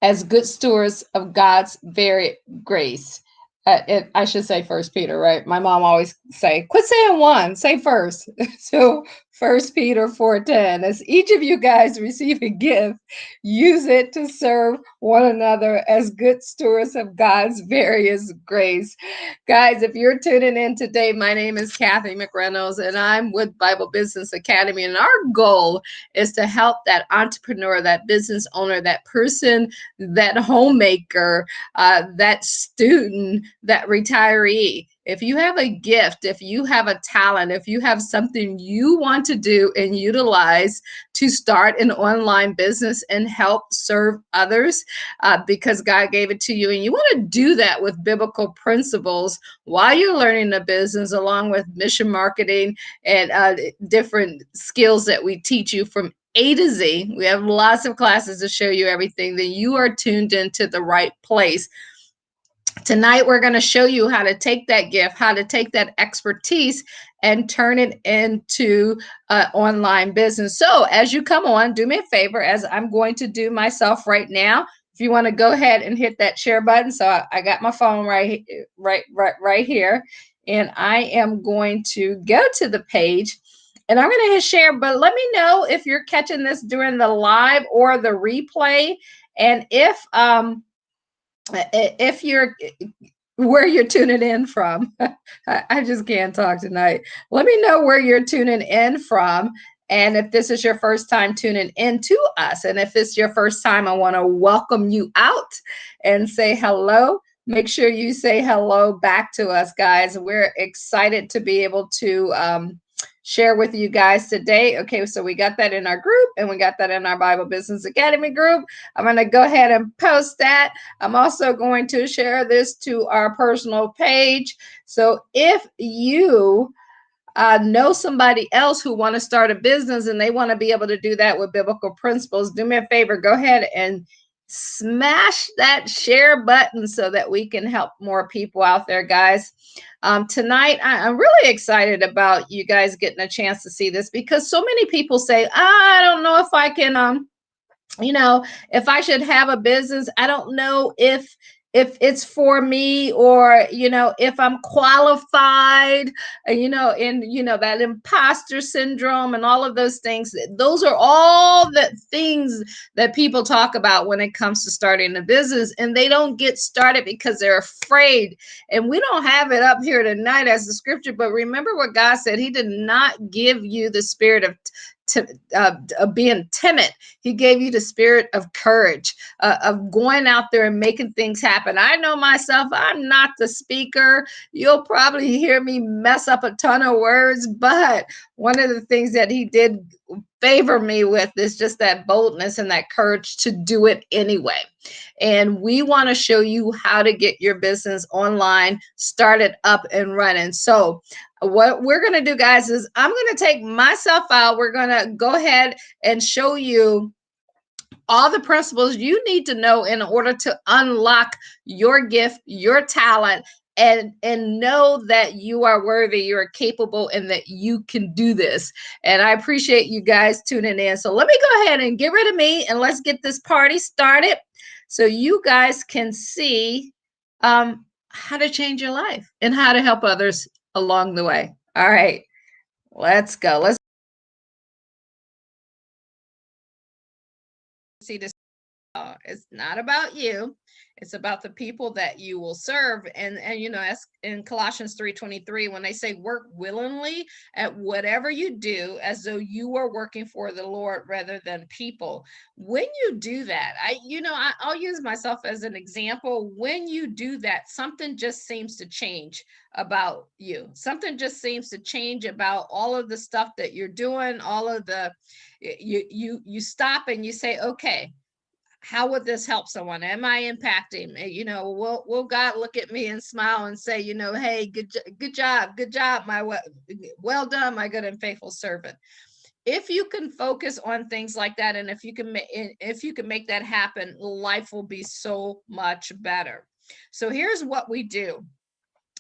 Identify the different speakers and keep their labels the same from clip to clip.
Speaker 1: as good stewards of God's very grace. I should say First Peter, right? My mom always say, "Quit saying one, say first." So First Peter 4:10. As each of you guys receive a gift, use it to serve one another as good stewards of God's various grace. Guys, if you're tuning in today, my name is Cathy McReynolds, and I'm with Bible Business Academy. And our goal is to help that entrepreneur, that business owner, that person, that homemaker, that student, that retiree. If you have a gift, if you have a talent, if you have something you want to do and utilize to start an online business and help serve others, because God gave it to you, and you want to do that with biblical principles while you're learning the business, along with mission marketing and different skills that we teach you from A to Z. We have lots of classes to show you everything. Then you are tuned into the right place. Tonight, we're going to show you how to take that gift, how to take that expertise and turn it into online business. So as you come on, do me a favor, as I'm going to do myself right now. If you want to go ahead and hit that share button. So I got my phone right here. And I am going to go to the page and I'm going to hit share, but let me know if you're catching this during the live or the replay. And if you're where you're tuning in from. I just can't talk tonight. Let me know where you're tuning in from. And if this is your first time tuning in to us, and if it's your first time, I want to welcome you out and say hello. Make sure you say hello back to us, guys. We're excited to be able to share with you guys today. Okay, so we got that in our group and we got that in our Bible Business Academy group. I'm going to go ahead and post that. I'm also going to share this to our personal page. So if you know somebody else who want to start a business and they want to be able to do that with biblical principles, do me a favor, go ahead and smash that share button so that we can help more people out there, guys. Tonight, I'm really excited about you guys getting a chance to see this, because so many people say, I don't know if I can, if I should have a business. I don't know if it's for me, or if I'm qualified, that imposter syndrome and all of those things. Those are all the things that people talk about when it comes to starting a business, and they don't get started because they're afraid. And we don't have it up here tonight as the scripture, but remember what God said. He did not give you the spirit of being timid. He gave you the spirit of courage, of going out there and making things happen. I know myself, I'm not the speaker. You'll probably hear me mess up a ton of words, but one of the things that he did favor me with is just that boldness and that courage to do it anyway. And we want to show you how to get your business online, start it up and running. So what we're going to do, guys, is I'm going to take myself out. We're going to go ahead and show you all the principles you need to know in order to unlock your gift, your talent, and know that you are worthy, you're capable, and that you can do this. And I appreciate you guys tuning in. So let me go ahead and get rid of me, and let's get this party started so you guys can see how to change your life and how to help others along the way. All right, let's go. Let's see this. It's not about you. It's about the people that you will serve. And as in Colossians 3:23, when they say work willingly at whatever you do, as though you are working for the Lord rather than people. When you do that, I'll use myself as an example. When you do that, something just seems to change about you. Something just seems to change about all of the stuff that you're doing, all of the, you stop and you say, okay, how would this help someone? Am I impacting? Will God look at me and smile and say, hey, good job, well done, my good and faithful servant. If you can focus on things like that, and if you can make that happen, life will be so much better. So here's what we do.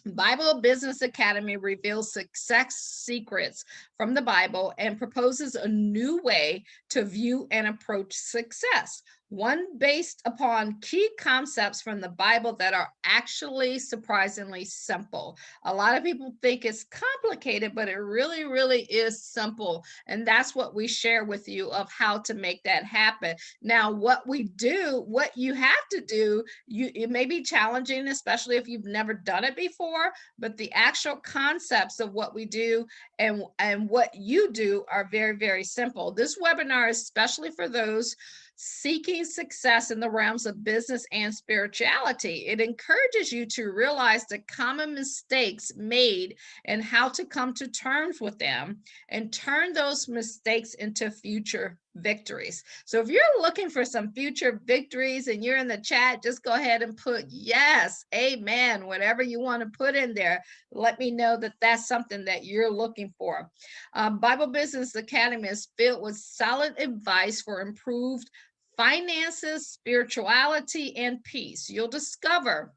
Speaker 1: Bible Business Academy reveals success secrets from the Bible and proposes a new way to view and approach success. one based upon key concepts from the Bible that are actually surprisingly simple. A lot of people think it's complicated, but it really, really is simple. And that's what we share with you of how to make that happen. Now, what we do, what you have to do, it may be challenging, especially if you've never done it before, but the actual concepts of what we do and what you do are very, very simple. This webinar is especially for those seeking success in the realms of business and spirituality. It encourages you to realize the common mistakes made and how to come to terms with them and turn those mistakes into future victories. So if you're looking for some future victories and you're in the chat, just go ahead and put yes, amen, whatever you want to put in there. Let me know that that's something that you're looking for. Bible Business Academy is filled with solid advice for improved finances, spirituality, and peace. You'll discover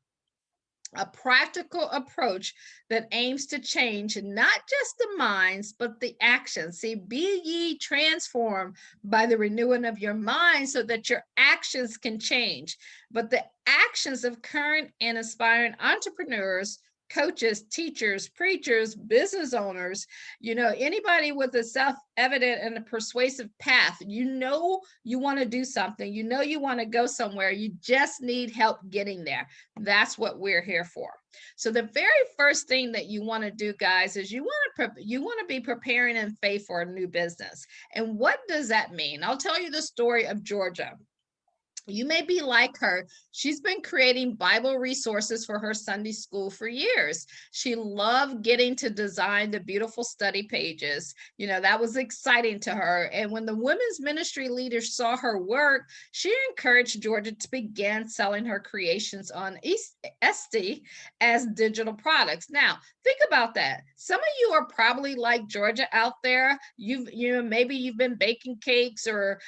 Speaker 1: a practical approach that aims to change not just the minds, but the actions. See, be ye transformed by the renewing of your mind so that your actions can change. But the actions of current and aspiring entrepreneurs, coaches, teachers, preachers, business owners, anybody with a self-evident and a persuasive path, you want to do something, you want to go somewhere, you just need help getting there. That's what we're here for. So the very first thing that you want to do, guys, is you want to be preparing in faith for a new business. And what does that mean? I'll tell you the story of Georgia. You may be like her. She's been creating Bible resources for her Sunday school for years. She loved getting to design the beautiful study pages. That was exciting to her. And when the women's ministry leaders saw her work, she encouraged Georgia to begin selling her creations on Etsy as digital products. Now, think about that. Some of you are probably like Georgia out there. Maybe you've been baking cakes, or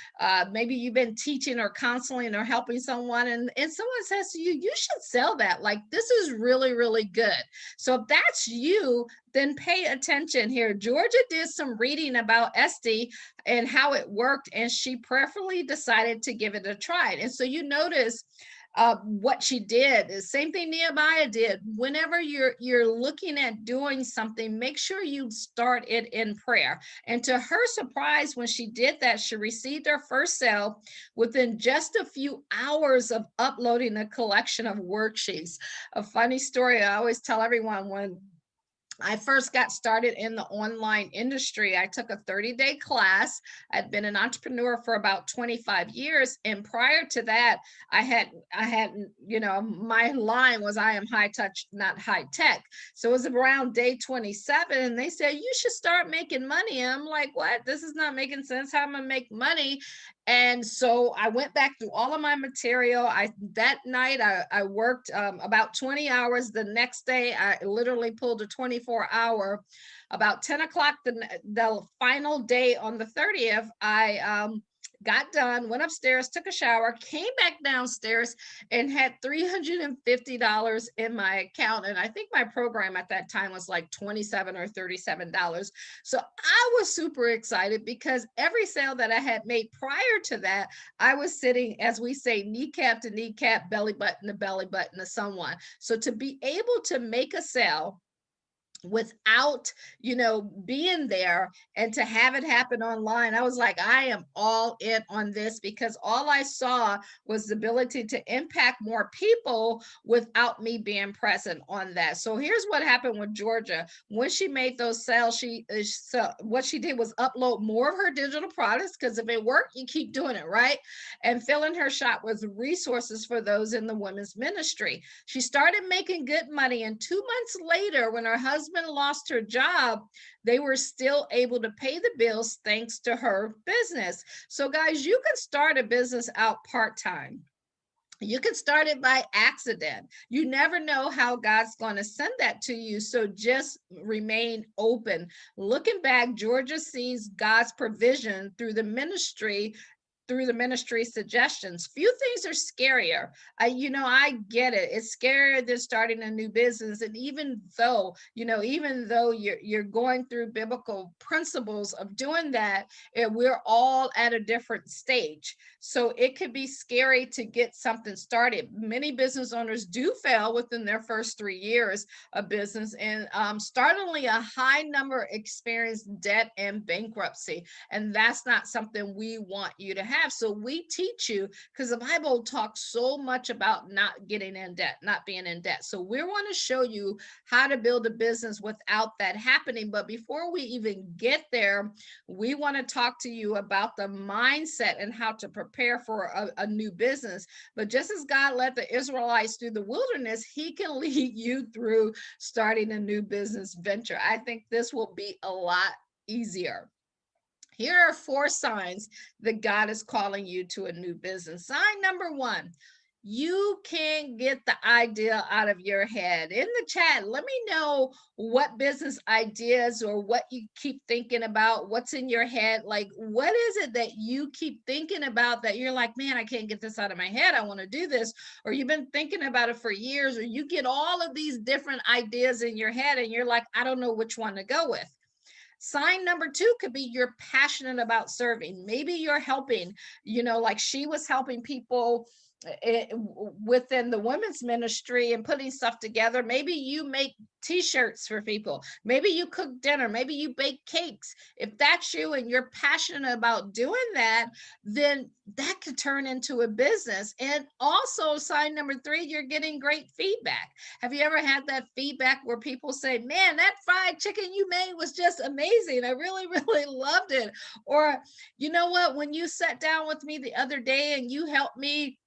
Speaker 1: maybe you've been teaching or counseling or helping someone, and someone says to you, you should sell that. Like, this is really, really good. So if that's you, then pay attention here. Georgia did some reading about Etsy and how it worked, and she prayerfully decided to give it a try. And so you notice what she did. The same thing Nehemiah did. Whenever you're looking at doing something, make sure you start it in prayer. And to her surprise, when she did that, she received her first sale within just a few hours of uploading a collection of worksheets. A funny story I always tell everyone: when I first got started in the online industry, I took a 30-day class. I'd been an entrepreneur for about 25 years. And prior to that, I had, my line was, I am high touch, not high tech. So it was around day 27, and they said, you should start making money. And I'm like, what? This is not making sense. How am I going to make money? And so I went back through all of my material. That night I worked about 20 hours. The next day, I literally pulled a 24-hour. About 10 o'clock, the final day on the 30th, I got done, went upstairs, took a shower, came back downstairs, and had $350 in my account. And I think my program at that time was like $27 or $37. So I was super excited because every sale that I had made prior to that, I was sitting, as we say, kneecap to kneecap, belly button to belly button to someone. So to be able to make a sale without being there, and to have it happen online, I was like, I am all in on this, because all I saw was the ability to impact more people without me being present on that. So here's what happened with Georgia. When she made those sales, what she did was upload more of her digital products, because if it worked, you keep doing it, right? And filling her shop with resources for those in the women's ministry. She started making good money, and 2 months later, when her husband lost her job, they were still able to pay the bills thanks to her business. So guys, you can start a business out part-time. You can start it by accident. You never know how God's going to send that to you. So just remain open. Looking back, Georgia sees God's provision through the ministry through the ministry suggestions. Few things are scarier. I get it. It's scarier than starting a new business. And even though you're going through biblical principles of doing that, we're all at a different stage. So it could be scary to get something started. Many business owners do fail within their first 3 years of business, and startlingly, a high number experience debt and bankruptcy. And that's not something we want you to have. So we teach you, because the Bible talks so much about not getting in debt, not being in debt. So we want to show you how to build a business without that happening. But before we even get there, we want to talk to you about the mindset and how to prepare for a new business. But just as God led the Israelites through the wilderness, he can lead you through starting a new business venture. I think this will be a lot easier. Here are 4 signs that God is calling you to a new business. Sign number 1, you can get the idea out of your head. In the chat, let me know what business ideas or what you keep thinking about, what's in your head. Like, what is it that you keep thinking about that you're like, man, I can't get this out of my head. I want to do this. Or you've been thinking about it for years, or you get all of these different ideas in your head and you're like, I don't know which one to go with. Sign number 2 could be you're passionate about serving. Maybe you're helping, like she was helping people within the women's ministry and putting stuff together. Maybe you make t-shirts for people. Maybe you cook dinner. Maybe you bake cakes. If that's you and you're passionate about doing that, then that could turn into a business. And also, sign number 3, you're getting great feedback. Have you ever had that feedback where people say, man, that fried chicken you made was just amazing. I really, really loved it. Or, you know what, when you sat down with me the other day and you helped me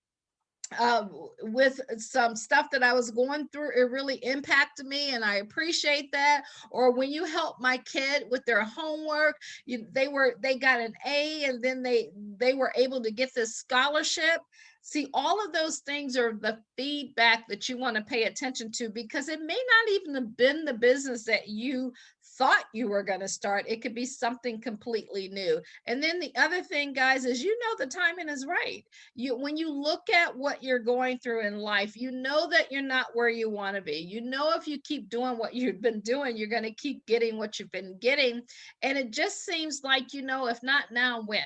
Speaker 1: with some stuff that I was going through, it really impacted me and I appreciate that. Or when you help my kid with their homework, they got an A and then they were able to get this scholarship. See, all of those things are the feedback that you want to pay attention to, because it may not even have been the business that you thought you were going to start. It could be something completely new. And then the other thing, guys, is the timing is right. When you look at what you're going through in life, that you're not where you want to be. If you keep doing what you've been doing, you're going to keep getting what you've been getting. And it just seems like, if not now, when?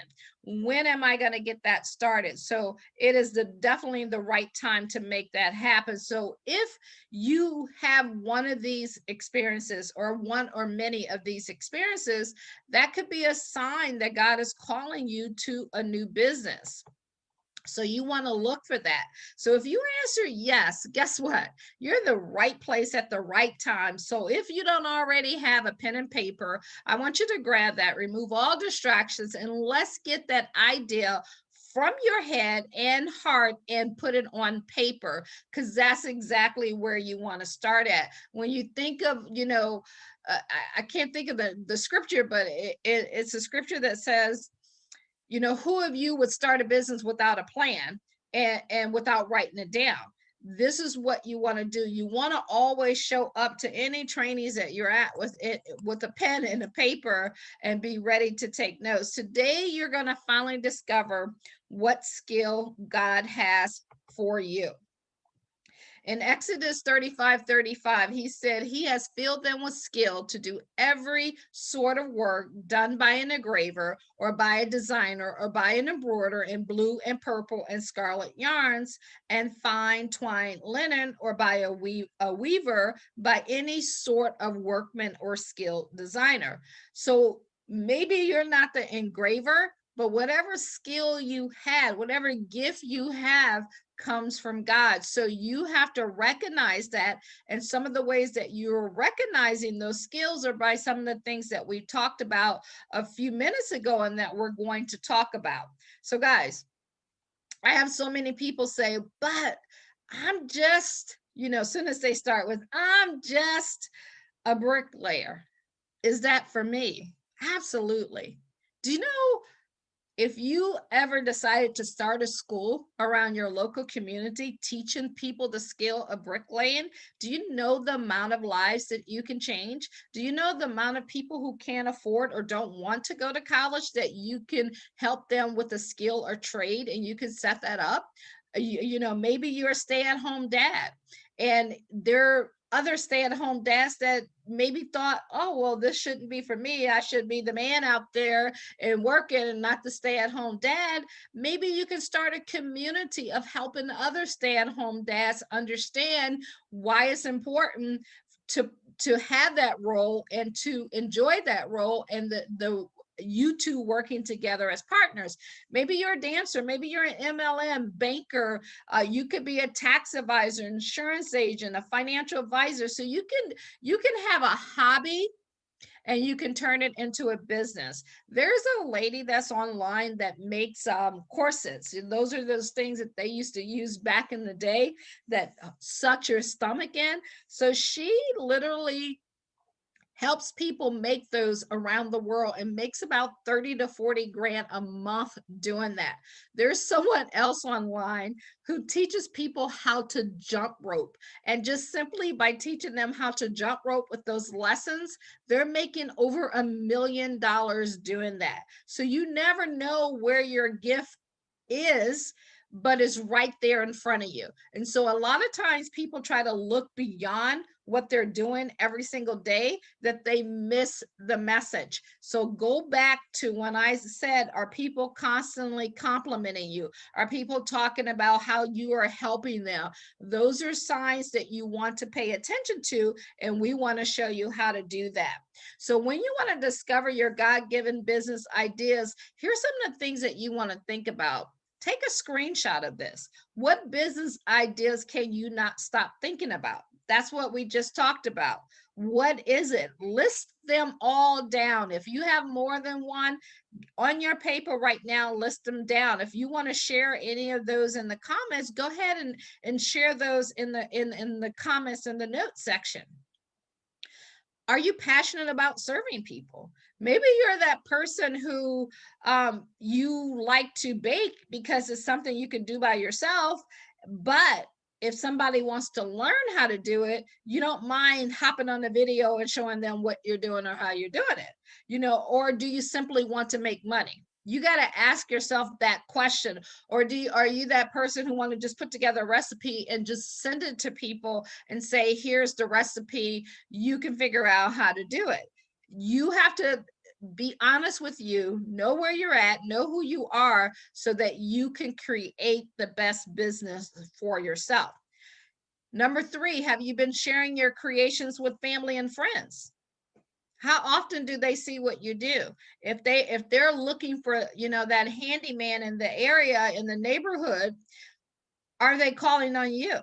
Speaker 1: When am I going to get that started? So it is definitely the right time to make that happen. So if you have one of these experiences or one or many of these experiences, that could be a sign that God is calling you to a new business. So you want to look for that. So if you answer yes, guess what? You're in the right place at the right time. So if you don't already have a pen and paper, I want you to grab that, remove all distractions, and let's get that idea from your head and heart and put it on paper, because that's exactly where you want to start at. When you think of, I can't think of the scripture, but it's a scripture that says, who of you would start a business without a plan and without writing it down? This is what you want to do. You want to always show up to any trainees that you're at with a pen and a paper and be ready to take notes. Today, you're going to finally discover what skill God has for you. In Exodus 35:35, he said he has filled them with skill to do every sort of work done by an engraver or by a designer or by an embroiderer in blue and purple and scarlet yarns and fine twined linen, or by a weaver, by any sort of workman or skilled designer. So maybe you're not the engraver, but whatever skill you had, whatever gift you have, comes from God. So you have to recognize that. And some of the ways that you're recognizing those skills are by some of the things that we talked about a few minutes ago and that we're going to talk about. So guys, I have so many people say, but I'm just, as soon as they start with, I'm just a bricklayer. Is that for me? Absolutely. Do you know If you ever decided to start a school around your local community, teaching people the skill of bricklaying, do you know the amount of lives that you can change? Do you know the amount of people who can't afford or don't want to go to college that you can help them with a skill or trade, and you can set that up? Maybe you're a stay-at-home dad, and there other stay-at-home dads that maybe thought, oh, well, this shouldn't be for me. I should be the man out there and working and not the stay-at-home dad. Maybe you can start a community of helping other stay-at-home dads understand why it's important to have that role and to enjoy that role, and the you two working together as partners. Maybe you're a dancer, maybe you're an MLM banker, you could be a tax advisor, insurance agent, a financial advisor. So you can have a hobby and you can turn it into a business. There's a lady that's online that makes corsets. And those are those things that they used to use back in the day that suck your stomach in. So she literally helps people make those around the world and makes about 30 to 40 grand a month doing that. There's someone else online who teaches people how to jump rope, and just simply by teaching them how to jump rope with those lessons, they're making over $1 million doing that. So you never know where your gift is, but it's right there in front of you. And so a lot of times people try to look beyond what they're doing every single day, that they miss the message. So go back to when I said, are people constantly complimenting you? Are people talking about how you are helping them? Those are signs that you want to pay attention to, and we want to show you how to do that. So when you want to discover your God-given business ideas, here's some of the things that you want to think about. Take a screenshot of this. What business ideas can you not stop thinking about? That's what we just talked about. What is it? List them all down. If you have more than one on your paper right now, list them down. If you want to share any of those in the comments, go ahead and share those in the comments in the notes section. Are you passionate about serving people? Maybe you're that person who you like to bake because it's something you can do by yourself, but if somebody wants to learn how to do it, you don't mind hopping on the video and showing them what you're doing or how you're doing it, or do you simply want to make money? You got to ask yourself that question. Or are you that person who want to just put together a recipe and just send it to people and say, here's the recipe, you can figure out how to do it? You have to be honest with you, know where you're at, know who you are, so that you can create the best business for yourself. Number 3, have you been sharing your creations with family and friends? How often do they see what you do? If they're looking for, that handyman in the area, in the neighborhood, are they calling on you?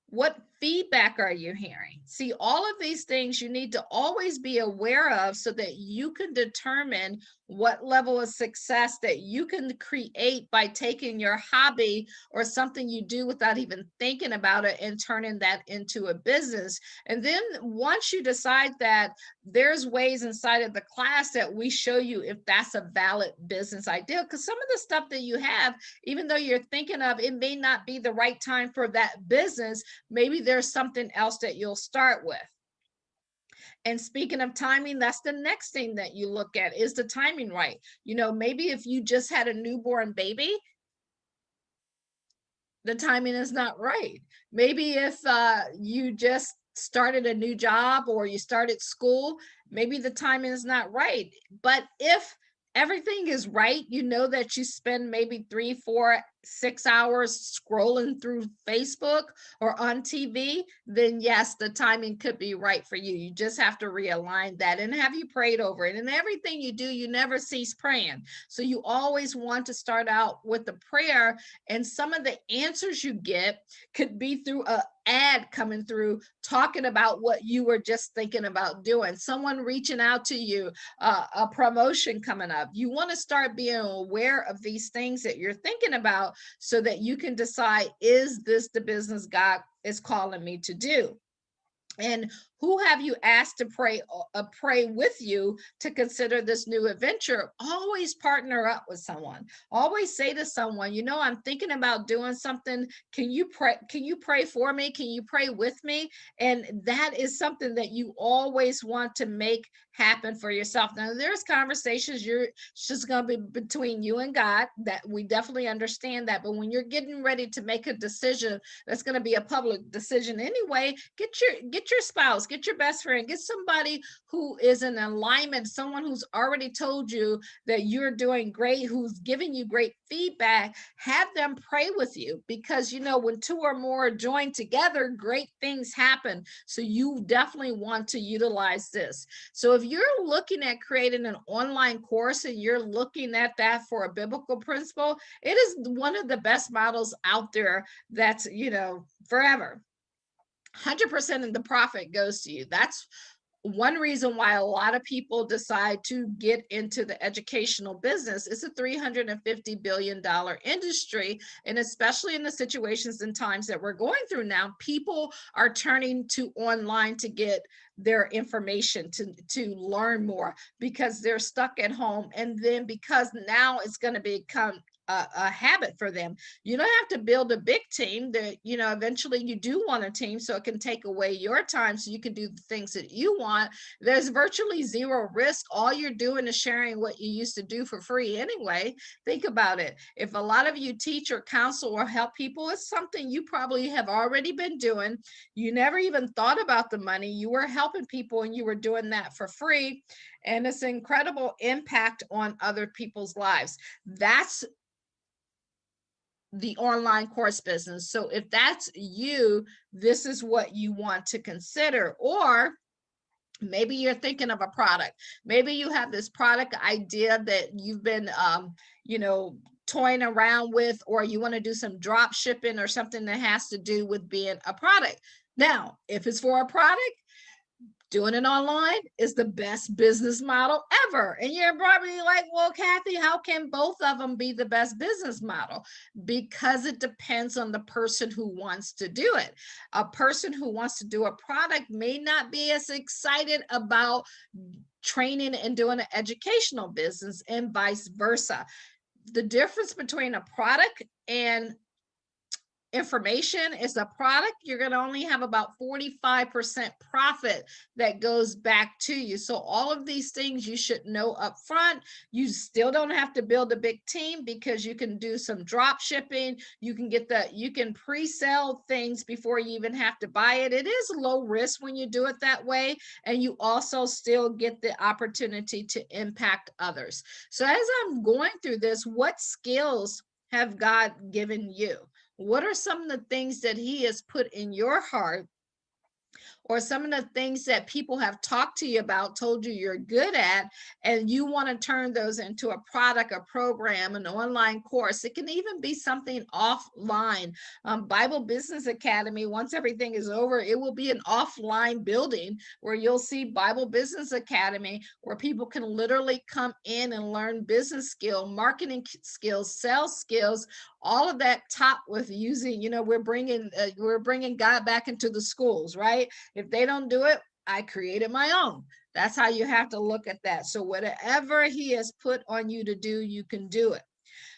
Speaker 1: What feedback are you hearing? See, all of these things you need to always be aware of, so that you can determine what level of success that you can create by taking your hobby or something you do without even thinking about it and turning that into a business. And then once you decide that, there's ways inside of the class that we show you if that's a valid business idea, because some of the stuff that you have, even though you're thinking of, it may not be the right time for that business. Maybe there's something else that you'll start with. And speaking of timing, that's the next thing that you look at. Is the timing right? Maybe if you just had a newborn baby, the timing is not right. Maybe if you just started a new job or you started school, maybe the timing is not right. But if everything is right, that you spend maybe 3, 4, 6 hours scrolling through Facebook or on TV, then yes, the timing could be right for you. You just have to realign that. And have you prayed over it? And everything you do, you never cease praying. So you always want to start out with a prayer, and some of the answers you get could be through a ad coming through talking about what you were just thinking about doing, someone reaching out to you, a promotion coming up. You want to start being aware of these things that you're thinking about, so that you can decide, is this the business God is calling me to do? And Who have you asked to pray with you to consider this new adventure? Always partner up with someone. Always say to someone, you know, I'm thinking about doing something. Can you pray? Can you pray for me? Can you pray with me? And that is something that you always want to make happen for yourself. Now, there's conversations you're just going to be between you and God, that we definitely understand that. But when you're getting ready to make a decision that's going to be a public decision anyway, get your spouse, get your best friend, get somebody who is in alignment, someone who's already told you that you're doing great, who's giving you great feedback. Have them pray with you, because you know, when two or more are joined together, great things happen. So you definitely want to utilize this. So if you're looking at creating an online course and you're looking at that for a biblical principle, it is one of the best models out there. That's, you know, forever. 100% of the profit goes to you. That's one reason why a lot of people decide to get into the educational business. It's a $350 billion industry. And especially in the situations and times that we're going through now, people are turning to online to get their information, to learn more, because they're stuck at home. And then because now it's going to become a habit for them. You don't have to build a big team. That, you know, eventually you do want a team, so it can take away your time so you can do the things that you want. There's virtually zero risk. All you're doing is sharing what you used to do for free anyway. Think about it. If a lot of you teach or counsel or help people, it's something you probably have already been doing. You never even thought about the money. You were helping people and you were doing that for free. And it's an incredible impact on other people's lives. That's the online course business. So if that's you, this is what you want to consider. Or maybe you're thinking of a product. Maybe you have this product idea that you've been, you know, toying around with, or you want to do some drop shipping or something that has to do with being a product. Now, if it's for a product, doing it online is the best business model ever. And you're probably like, well, Cathy, how can both of them be the best business model? Because it depends on the person who wants to do it. A person who wants to do a product may not be as excited about training and doing an educational business, and vice versa. The difference between a product and information is a product, you're going to only have about 45% profit that goes back to you. So all of these things you should know up front. You still don't have to build a big team, because you can do some drop shipping. You can pre-sell things before you even have to buy it. It is low risk when you do it that way, and you also still get the opportunity to impact others. So as I'm going through this, what skills have God given you? What are some of the things that he has put in your heart, or some of the things that people have talked to you about, told you you're good at, and you want to turn those into a product, a program, an online course? It can even be something offline. Bible Business Academy, once everything is over, it will be an offline building where you'll see Bible Business Academy, where people can literally come in and learn business skill, marketing skills, sales skills, all of that taught with using, you know, we're bringing God back into the schools, right? If they don't do it, I created my own. That's how you have to look at that. So whatever he has put on you to do, you can do it.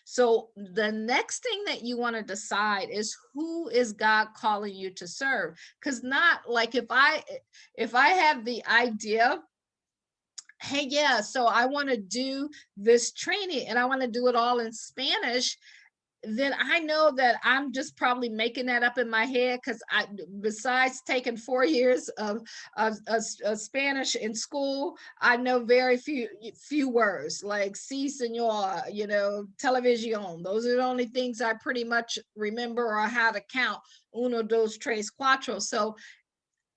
Speaker 1: So the next thing that you want to decide is, who is God calling you to serve? Because not like, if I have the idea, hey, yeah, so I want to do this training and I want to do it all in Spanish, then I know that I'm just probably making that up in my head, because besides taking 4 years of Spanish in school, I know very few words, like si, senor, you know, television. Those are the only things I pretty much remember, or how to count uno, dos, tres, cuatro. So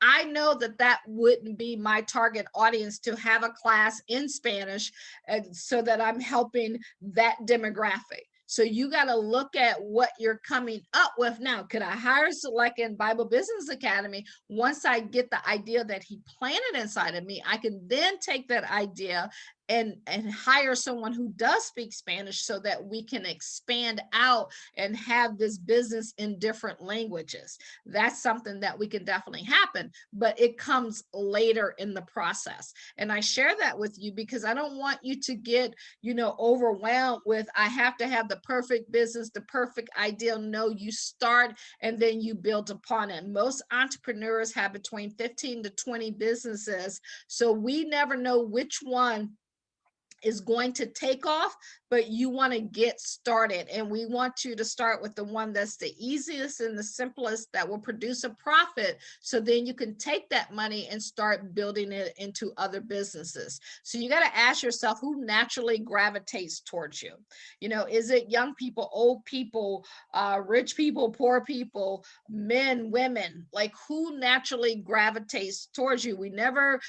Speaker 1: I know that wouldn't be my target audience to have a class in Spanish, and so that I'm helping that demographic. So you got to look at what you're coming up with. Now, could I hire, like in Bible Business Academy, once I get the idea that he planted inside of me, I can then take that idea and hire someone who does speak Spanish so that we can expand out and have this business in different languages. That's something that we can definitely happen, but it comes later in the process. And I share that with you because I don't want you to get, overwhelmed with, I have to have the perfect business, the perfect ideal. No, you start and then you build upon it. Most entrepreneurs have between 15 to 20 businesses. So we never know which one is going to take off, but you want to get started. And we want you to start with the one that's the easiest and the simplest that will produce a profit. So then you can take that money and start building it into other businesses. So you got to ask yourself who naturally gravitates towards you. Is it young people, old people, rich people, poor people, men, women? Like who naturally gravitates towards you? We never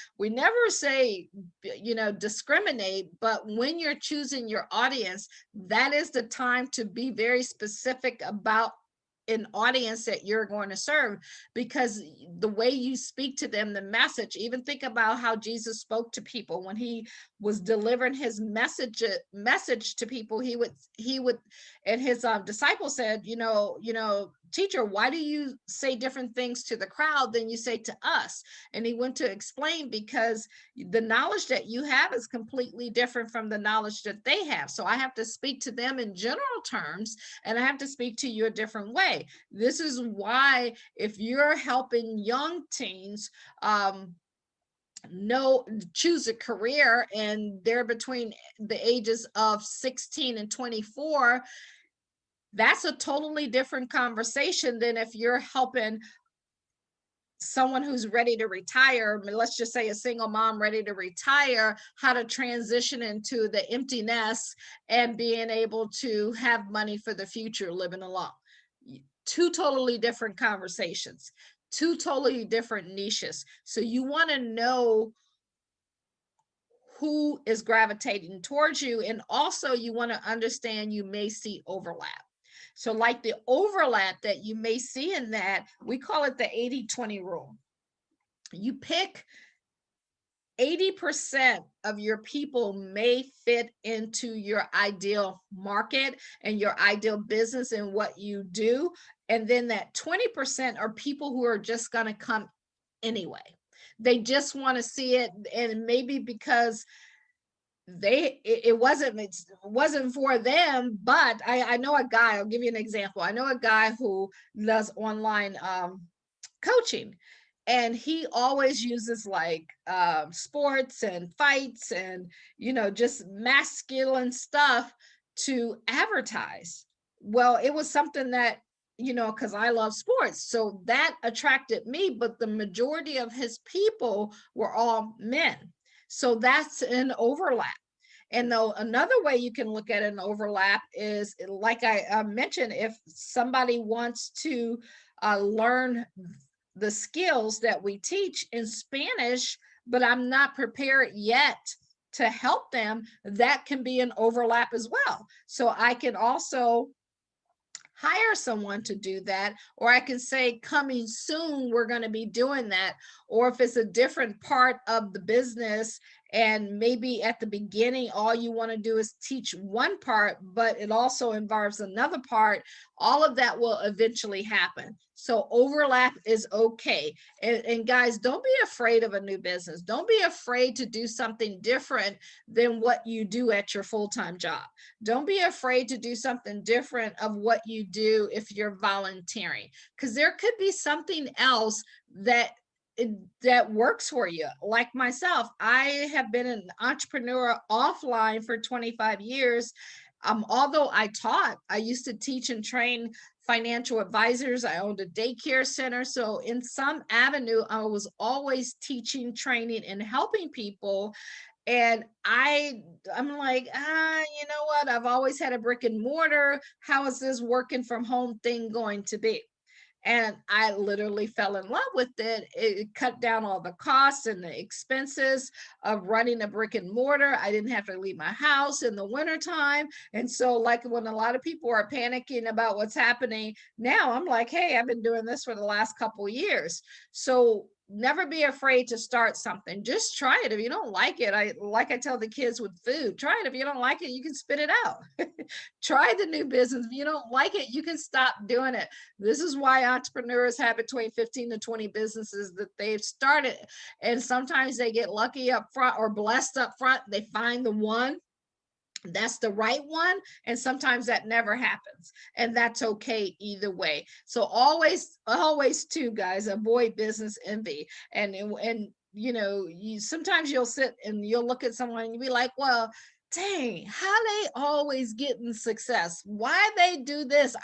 Speaker 1: say, discriminate, but when you're choosing your audience, that is the time to be very specific about an audience that you're going to serve, because the way you speak to them, the message, even think about how Jesus spoke to people when he was delivering his message to people. He would and his disciples said, teacher, why do you say different things to the crowd than you say to us? And he went to explain, because the knowledge that you have is completely different from the knowledge that they have. So I have to speak to them in general terms, and I have to speak to you a different way. This is why if you're helping young teens, choose a career, and they're between the ages of 16 and 24, that's a totally different conversation than if you're helping someone who's ready to retire. Let's just say a single mom ready to retire, how to transition into the empty nest and being able to have money for the future living alone. Two totally different conversations, two totally different niches. So you want to know who is gravitating towards you. And also you want to understand you may see overlap. So like the overlap that you may see in that, we call it the 80-20 rule. You pick 80% of your people may fit into your ideal market and your ideal business and what you do. And then that 20% are people who are just going to come anyway. They just want to see it. And maybe because it wasn't for them, but I know a guy, I'll give you an example. I know a guy who does online coaching, and he always uses like sports and fights and just masculine stuff to advertise. Well, it was something that because I love sports, so that attracted me, but the majority of his people were all men. So that's an overlap. And though another way you can look at an overlap is, like I mentioned, if somebody wants to learn the skills that we teach in Spanish, but I'm not prepared yet to help them, that can be an overlap as well. So I can also hire someone to do that, or I can say coming soon we're going to be doing that. Or if it's a different part of the business, and maybe at the beginning all you want to do is teach one part, but it also involves another part, all of that will eventually happen. So overlap is okay. And guys, don't be afraid of a new business. Don't be afraid to do something different than what you do at your full-time job. Don't be afraid to do something different of what you do if you're volunteering, because there could be something else that works for you. Like myself, I have been an entrepreneur offline for 25 years. Although I used to teach and train financial advisors. I owned a daycare center. So in some avenue, I was always teaching, training, and helping people. And I'm like, you know what? I've always had a brick and mortar. How is this working from home thing going to be? And I literally fell in love with it. It cut down all the costs and the expenses of running a brick and mortar. I didn't have to leave my house in the wintertime. And so, like, when a lot of people are panicking about what's happening now, I'm like, hey, I've been doing this for the last couple of years. So never be afraid to start something. Just try it. If you don't like it, I tell the kids with food, try it. If you don't like it, you can spit it out. Try the new business. If you don't like it, you can stop doing it. This is why entrepreneurs have between 15 to 20 businesses that they've started. And sometimes they get lucky up front or blessed up front. They find the one that's the right one, and sometimes that never happens, and that's okay either way. So always too, guys, avoid business envy. And you sometimes you'll sit and you'll look at someone and you'll be like, well, dang, how they always getting success, why they do this.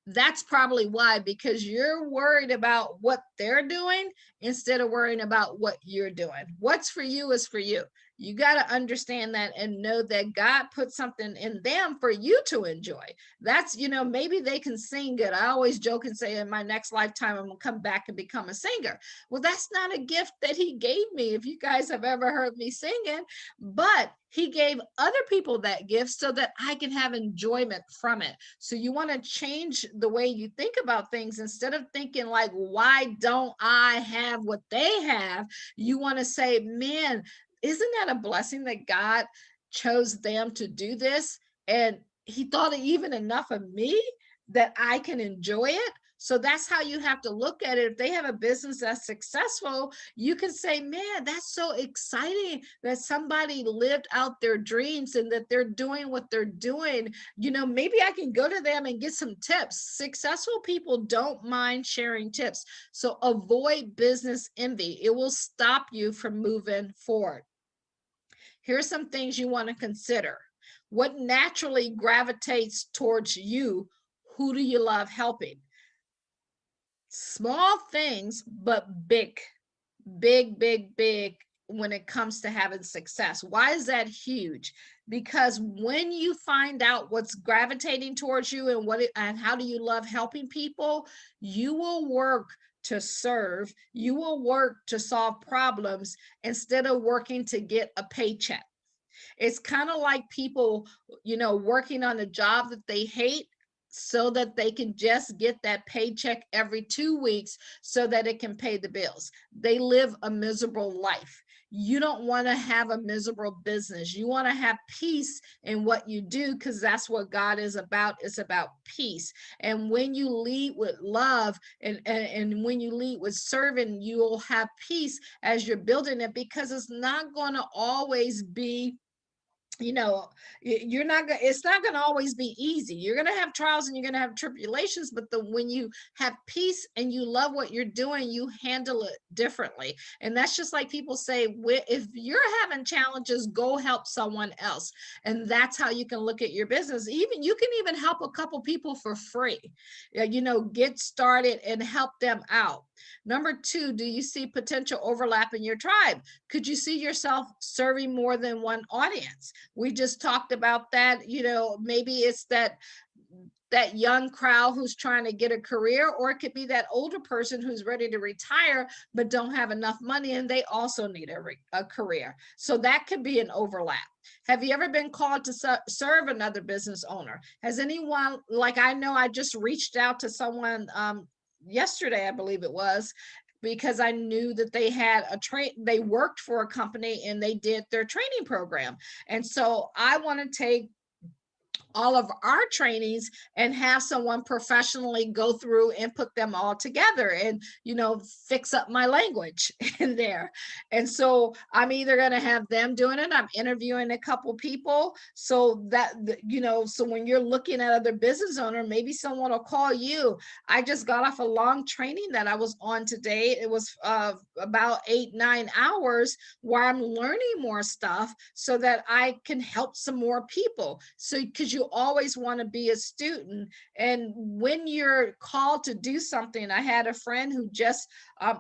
Speaker 1: That's probably why, because you're worried about what they're doing instead of worrying about what you're doing. What's for you is for you. You got to understand that and know that God put something in them for you to enjoy. That's, maybe they can sing good. I always joke and say in my next lifetime, I'm going to come back and become a singer. Well, that's not a gift that he gave me, if you guys have ever heard me singing, but he gave other people that gift so that I can have enjoyment from it. So you want to change the way you think about things. Instead of thinking like, why don't I have what they have? You want to say, man, isn't that a blessing that God chose them to do this? And he thought even enough of me that I can enjoy it. So that's how you have to look at it. If they have a business that's successful, you can say, man, that's so exciting that somebody lived out their dreams and that they're doing what they're doing. Maybe I can go to them and get some tips. Successful people don't mind sharing tips. So avoid business envy. It will stop you from moving forward. Here's some things you want to consider. What naturally gravitates towards you? Who do you love helping? Small things, but big when it comes to having success. Why is that huge? Because when you find out what's gravitating towards you and how do you love helping people, you will work to serve, you will work to solve problems instead of working to get a paycheck. It's kind of like people, working on a job that they hate so that they can just get that paycheck every 2 weeks so that it can pay the bills. They live a miserable life. You don't want to have a miserable business. You want to have peace in what you do, because that's what God is about. It's about peace. And when you lead with love and when you lead with serving, you'll have peace as you're building it, because it's not going to always be, it's not going to always be easy. You're going to have trials and you're going to have tribulations, but when you have peace and you love what you're doing, you handle it differently. And that's just like people say, if you're having challenges, go help someone else. And that's how you can look at your business. You can even help a couple people for free, get started and help them out. Number 2, do you see potential overlap in your tribe? Could you see yourself serving more than one audience? We just talked about that. Maybe it's that young crowd who's trying to get a career, or it could be that older person who's ready to retire but don't have enough money and they also need a career. So that could be an overlap. Have you ever been called to serve another business owner? Has anyone, like, I know I just reached out to someone yesterday, I believe it was, because I knew that they had they worked for a company and they did their training program. And so I want to take all of our trainings and have someone professionally go through and put them all together and, fix up my language in there. And so I'm either going to have them doing it. I'm interviewing a couple people so that, so when you're looking at other business owner, maybe someone will call you. I just got off a long training that I was on today. It was about 8-9 hours where I'm learning more stuff so that I can help some more people. So, because you always want to be a student. And when you're called to do something, I had a friend who just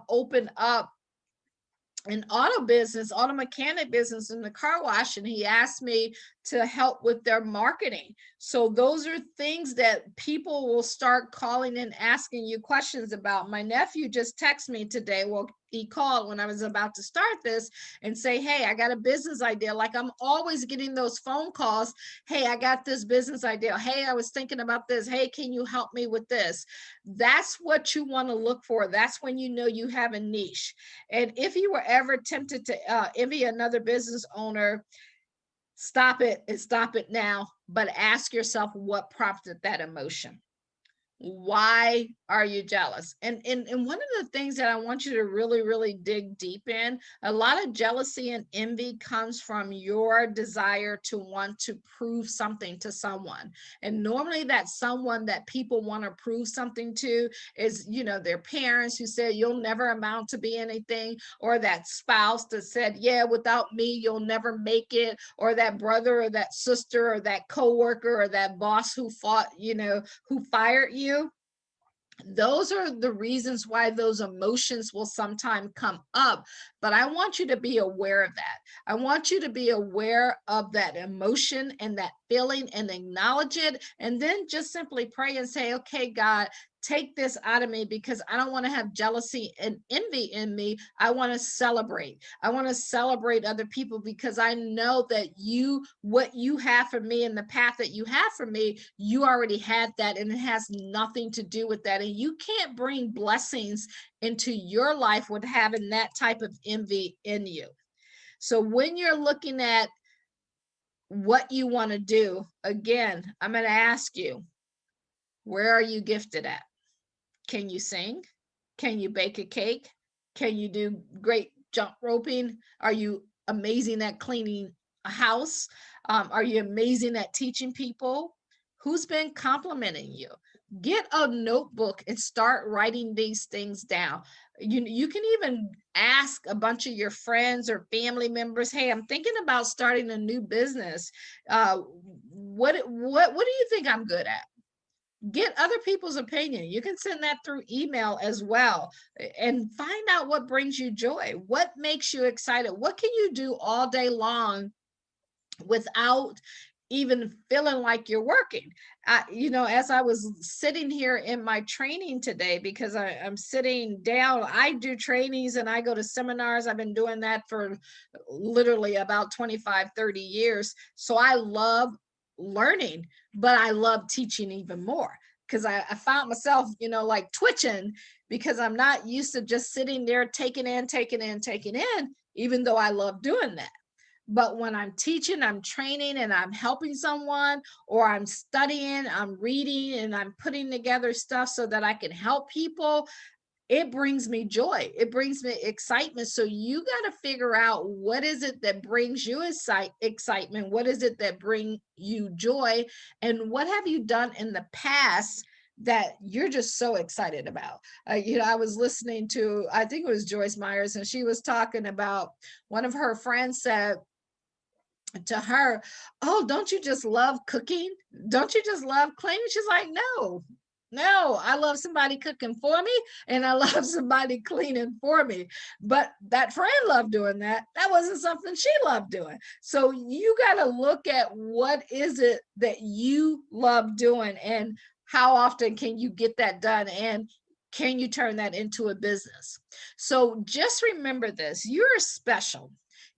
Speaker 1: opened up an auto mechanic business in the car wash. And he asked me to help with their marketing. So those are things that people will start calling and asking you questions about. My nephew just texted me today. Well, he called when I was about to start this and say, hey, I got a business idea. Like, I'm always getting those phone calls. Hey, I got this business idea. Hey, I was thinking about this. Hey, can you help me with this? That's what you want to look for. That's when you know you have a niche. And if you were ever tempted to envy another business owner, stop it and stop it now. But ask yourself, what prompted that emotion? Why are you jealous? And one of the things that I want you to really dig deep in, a lot of jealousy and envy comes from your desire to want to prove something to someone. And normally that someone that people want to prove something to is, their parents who said you'll never amount to be anything, or that spouse that said, yeah, without me you'll never make it, or that brother or that sister or that coworker or that boss who who fired you. Those are the reasons why those emotions will sometimes come up. But I want you to be aware of that. I want you to be aware of that emotion and that feeling and acknowledge it. And then just simply pray and say, okay, God, take this out of me, because I don't want to have jealousy and envy in me. I want to celebrate. I want to celebrate other people, because I know that what you have for me and the path that you have for me, you already had that, and it has nothing to do with that. And you can't bring blessings into your life with having that type of envy in you. So when you're looking at what you want to do, again, I'm going to ask you, where are you gifted at? Can you sing? Can you bake a cake? Can you do great jump roping? Are you amazing at cleaning a house? Are you amazing at teaching people? Who's been complimenting you? Get a notebook and start writing these things down. You can even ask a bunch of your friends or family members, hey, I'm thinking about starting a new business. What do you think I'm good at? Get other people's opinion. You can send that through email as well, and find out what brings you joy. What makes you excited? What can you do all day long without even feeling like you're working? As I was sitting here in my training today, because I'm sitting down, I do trainings and I go to seminars. I've been doing that for literally about 25-30 years. So I love learning, but I love teaching even more, because I found myself, like twitching, because I'm not used to just sitting there taking in, even though I love doing that. But when I'm teaching, I'm training, and I'm helping someone, or I'm studying, I'm reading, and I'm putting together stuff so that I can help people, it brings me joy. It brings me excitement. So you got to figure out, what is it that brings you excitement? What is it that brings you joy? And what have you done in the past that you're just so excited about? I was listening to, I think it was Joyce Myers, and she was talking about, one of her friends said to her, oh, don't you just love cooking? Don't you just love cleaning? She's like, no, I love somebody cooking for me, and I love somebody cleaning for me. But that friend loved doing that. That wasn't something she loved doing. So you got to look at, what is it that you love doing, and how often can you get that done, and can you turn that into a business? So just remember this: you're special.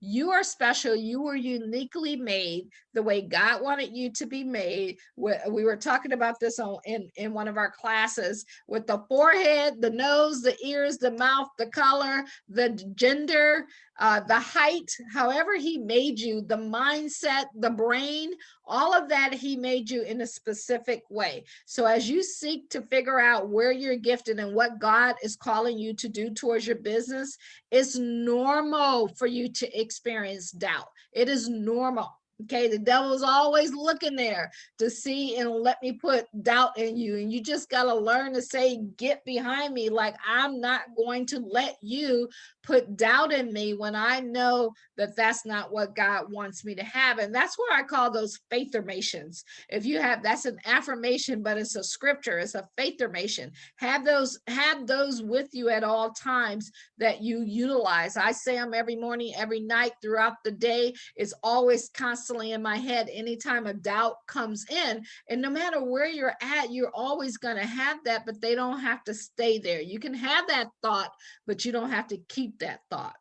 Speaker 1: You are special. You were uniquely made the way God wanted you to be made. We were talking about this in one of our classes, with the forehead, the nose, the ears, the mouth, the color, the gender, the height, however he made you, the mindset, the brain, all of that, he made you in a specific way. So as you seek to figure out where you're gifted and what God is calling you to do towards your business, it's normal for you to experience doubt. It is normal. Okay, the devil's always looking there to see and let me put doubt in you. And you just got to learn to say, get behind me. Like, I'm not going to let you put doubt in me when I know that that's not what God wants me to have. And that's what I call those faithformations. If you have, that's an affirmation, but it's a scripture, it's a faithformation. Have those with you at all times that you utilize. I say them every morning, every night, throughout the day. It's always constantly constantly in my head anytime a doubt comes in. And no matter where you're at, you're always going to have that, but they don't have to stay there. You can have that thought, but you don't have to keep that thought.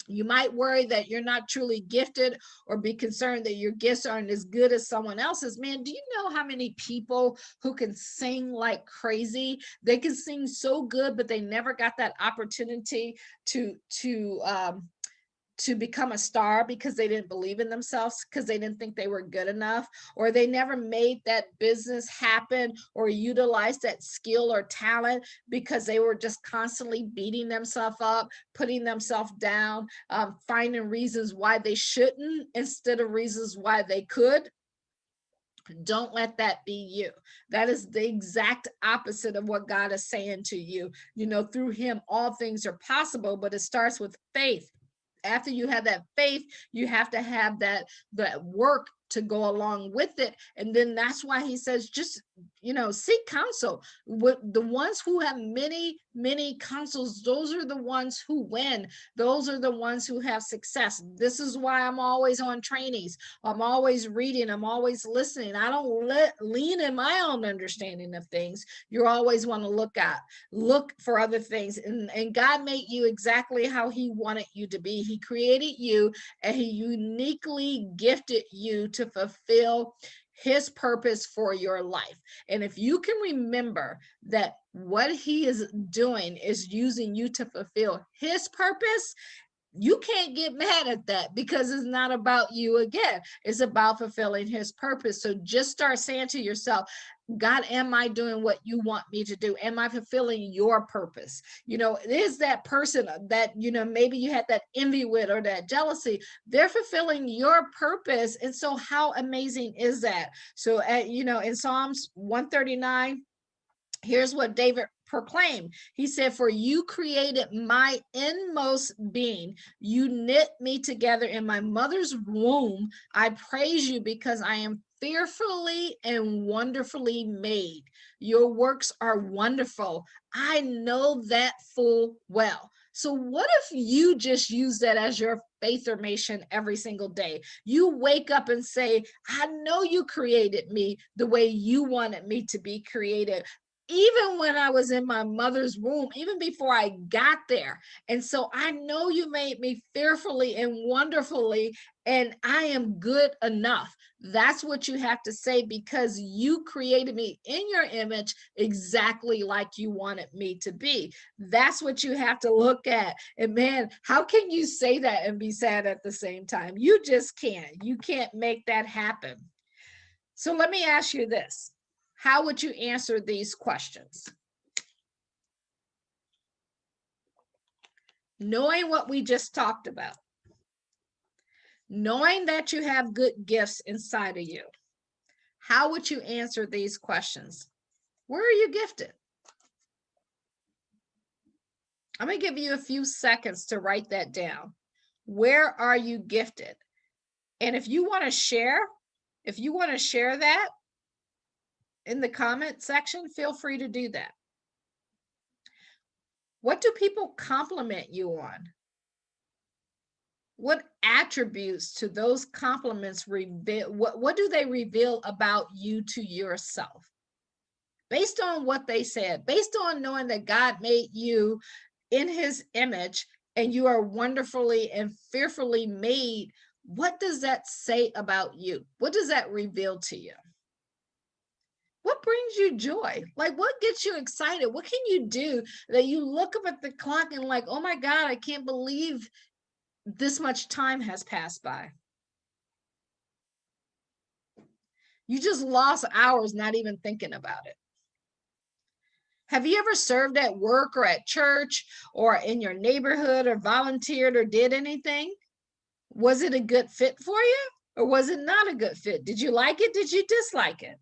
Speaker 1: You might worry that you're not truly gifted, or be concerned that your gifts aren't as good as someone else's. Man, do you know how many people who can sing like crazy? They can sing so good, but they never got that opportunity to become a star because they didn't believe in themselves, because they didn't think they were good enough, or they never made that business happen or utilized that skill or talent because they were just constantly beating themselves up, putting themselves down, finding reasons why they shouldn't instead of reasons why they could. Don't let that be you. That is the exact opposite of what God is saying to you. You know, through him, all things are possible, but it starts with faith. After you have that faith, you have to have that work to go along with it. And then that's why he says, just, you know, seek counsel. With the ones who have many counsels, those are the ones who win. Those are the ones who have success. This is why I'm always on trainings. I'm always reading. I'm always listening. I don't lean in my own understanding of things. You always want to look for other things. And God made you exactly how he wanted you to be. He created you, and he uniquely gifted you to fulfill his purpose for your life. And if you can remember that what he is doing is using you to fulfill his purpose, you can't get mad at that, because it's not about you again. It's about fulfilling his purpose. So just start saying to yourself, God, am I doing what you want me to do? Am I fulfilling your purpose? You know, is that person that, you know, maybe you had that envy with or that jealousy, they're fulfilling your purpose. And so how amazing is that? So, you know, in Psalms 139, here's what David proclaimed. He said, for you created my inmost being. You knit me together in my mother's womb. I praise you because I am fearfully and wonderfully made. Your works are wonderful. I know that full well. So what if you just use that as your faith formation every single day? You wake up and say, I know you created me the way you wanted me to be created, even when I was in my mother's womb, even before I got there. And so I know you made me fearfully and wonderfully, and I am good enough. That's what you have to say, because you created me in your image exactly like you wanted me to be. That's what you have to look at. And man, how can you say that and be sad at the same time? You just can't. You can't make that happen. So let me ask you this. How would you answer these questions? Knowing what we just talked about, knowing that you have good gifts inside of you, how would you answer these questions? Where are you gifted? I'm going to give you a few seconds to write that down. Where are you gifted? And if you want to share that in the comment section, feel free to do that. What do people compliment you on? What attributes to those compliments reveal? What do they reveal about you to yourself? Based on what they said, based on knowing that God made you in his image and you are wonderfully and fearfully made, what does that say about you? What does that reveal to you? What brings you joy? Like, what gets you excited? What can you do that you look up at the clock and like, oh my God, I can't believe this much time has passed by? You just lost hours not even thinking about it. Have you ever served at work or at church or in your neighborhood or volunteered or did anything? Was it a good fit for you, or was it not a good fit? Did you like it? Did you dislike it?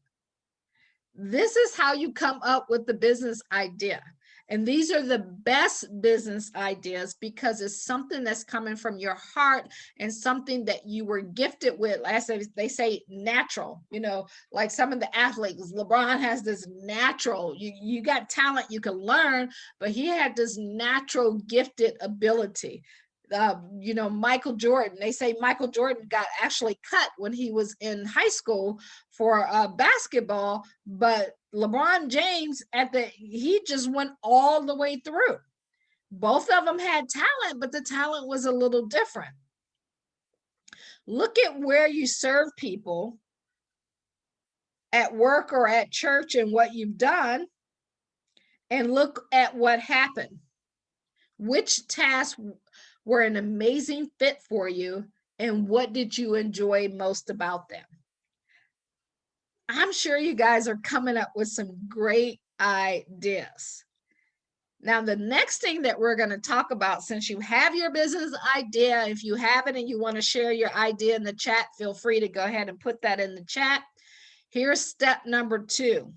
Speaker 1: This is how you come up with the business idea. And these are the best business ideas because it's something that's coming from your heart and something that you were gifted with. As they say, natural, you know, like some of the athletes, LeBron has this natural, you got talent you can learn, but he had this natural gifted ability. Michael Jordan. They say Michael Jordan got actually cut when he was in high school for basketball, but LeBron James he just went all the way through. Both of them had talent, but the talent was a little different. Look at where you serve people at work or at church and what you've done, and look at what happened. Which tasks were an amazing fit for you, and what did you enjoy most about them? I'm sure you guys are coming up with some great ideas. Now, the next thing that we're going to talk about, since you have your business idea, if you have it and you want to share your idea in the chat, feel free to go ahead and put that in the chat. Here's step number 2.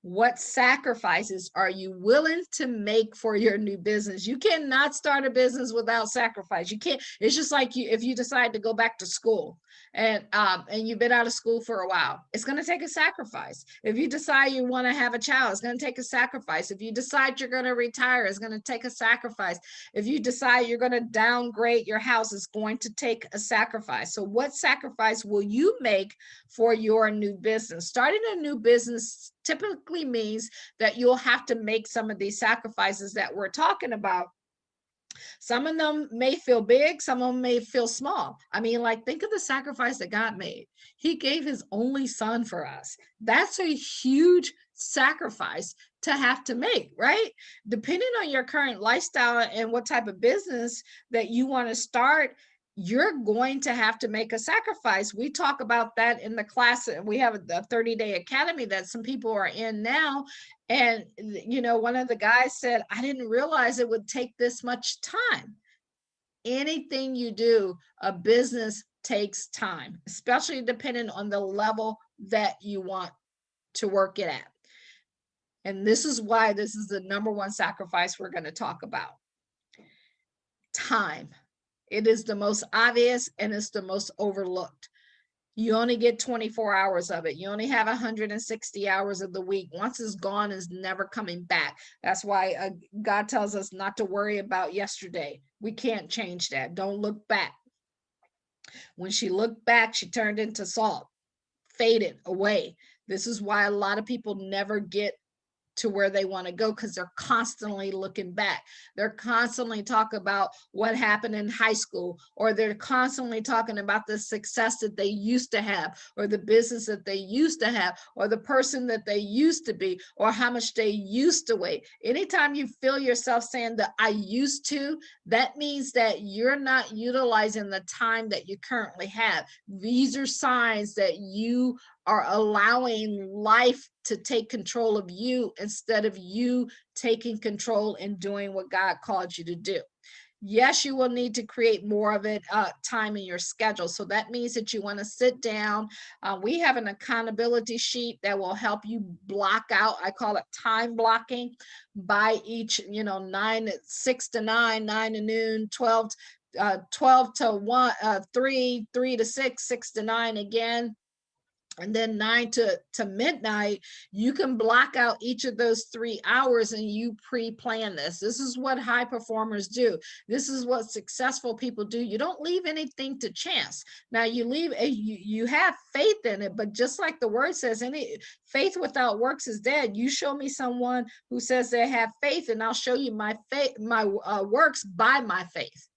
Speaker 1: What sacrifices are you willing to make for your new business? You cannot start a business without sacrifice. You can't. It's just like if you decide to go back to school and you've been out of school for a while, it's going to take a sacrifice. If you decide you want to have a child, it's going to take a sacrifice. If you decide you're going to retire, it's going to take a sacrifice. If you decide you're going to downgrade your house, it's going to take a sacrifice. So what sacrifice will you make for your new business? Starting a new business typically means that you'll have to make some of these sacrifices that we're talking about. Some of them may feel big, some of them may feel small. I mean, like, think of the sacrifice that God made. He gave his only son for us. That's a huge sacrifice to have to make, right? Depending on your current lifestyle and what type of business that you want to start, you're going to have to make a sacrifice. We talk about that in the class. We have a 30-day academy that some people are in now. And, one of the guys said, I didn't realize it would take this much time. Anything you do, a business takes time, especially depending on the level that you want to work it at. And this is why this is the number one sacrifice we're going to talk about. Time. It is the most obvious and it's the most overlooked. You only get 24 hours of it. You only have 160 hours of the week. Once it's gone, it's never coming back. That's why God tells us not to worry about yesterday. We can't change that. Don't look back. When she looked back, she turned into salt, faded away. This is why a lot of people never get to where they want to go, because they're constantly looking back. They're constantly talking about what happened in high school, or they're constantly talking about the success that they used to have, or the business that they used to have, or the person that they used to be, or how much they used to weigh. Anytime you feel yourself saying that I used to, that means that you're not utilizing the time that you currently have. These are signs that you are allowing life to take control of you instead of you taking control and doing what God called you to do. Yes, you will need to create more of it time in your schedule. So that means that you want to sit down. We have an accountability sheet that will help you block out. I call it time blocking by each, 6 to 9, 9 to noon, 12 to 1, 3 to 6, 6 to 9 again. And then 9 to midnight, you can block out each of those 3 hours and you pre-plan this. This is what high performers do. This is what successful people do. You don't leave anything to chance. Now you have faith in it, but just like the word says, faith without works is dead. You show me someone who says they have faith, and I'll show you my works by my faith.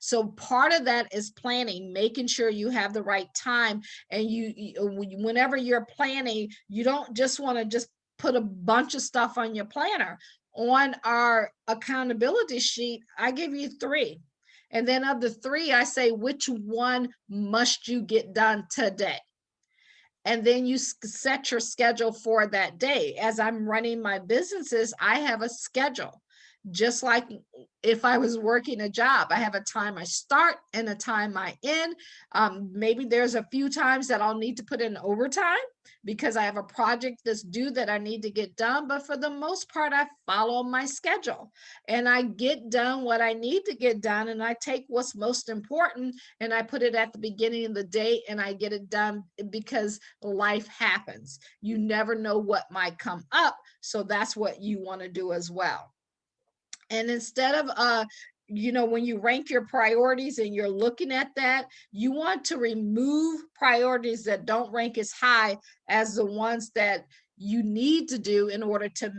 Speaker 1: So part of that is planning, making sure you have the right time. And whenever you're planning, you don't just want to just put a bunch of stuff on your planner. On our accountability sheet, I give you 3. And then of the 3, I say, which one must you get done today? And then you set your schedule for that day. As I'm running my businesses, I have a schedule. Just like if I was working a job, I have a time I start and a time I end. Maybe there's a few times that I'll need to put in overtime because I have a project that's due that I need to get done. But for the most part, I follow my schedule and I get done what I need to get done. And I take what's most important and I put it at the beginning of the day and I get it done, because life happens. You never know what might come up. So that's what you want to do as well. And instead of when you rank your priorities and you're looking at that, you want to remove priorities that don't rank as high as the ones that you need to do in order to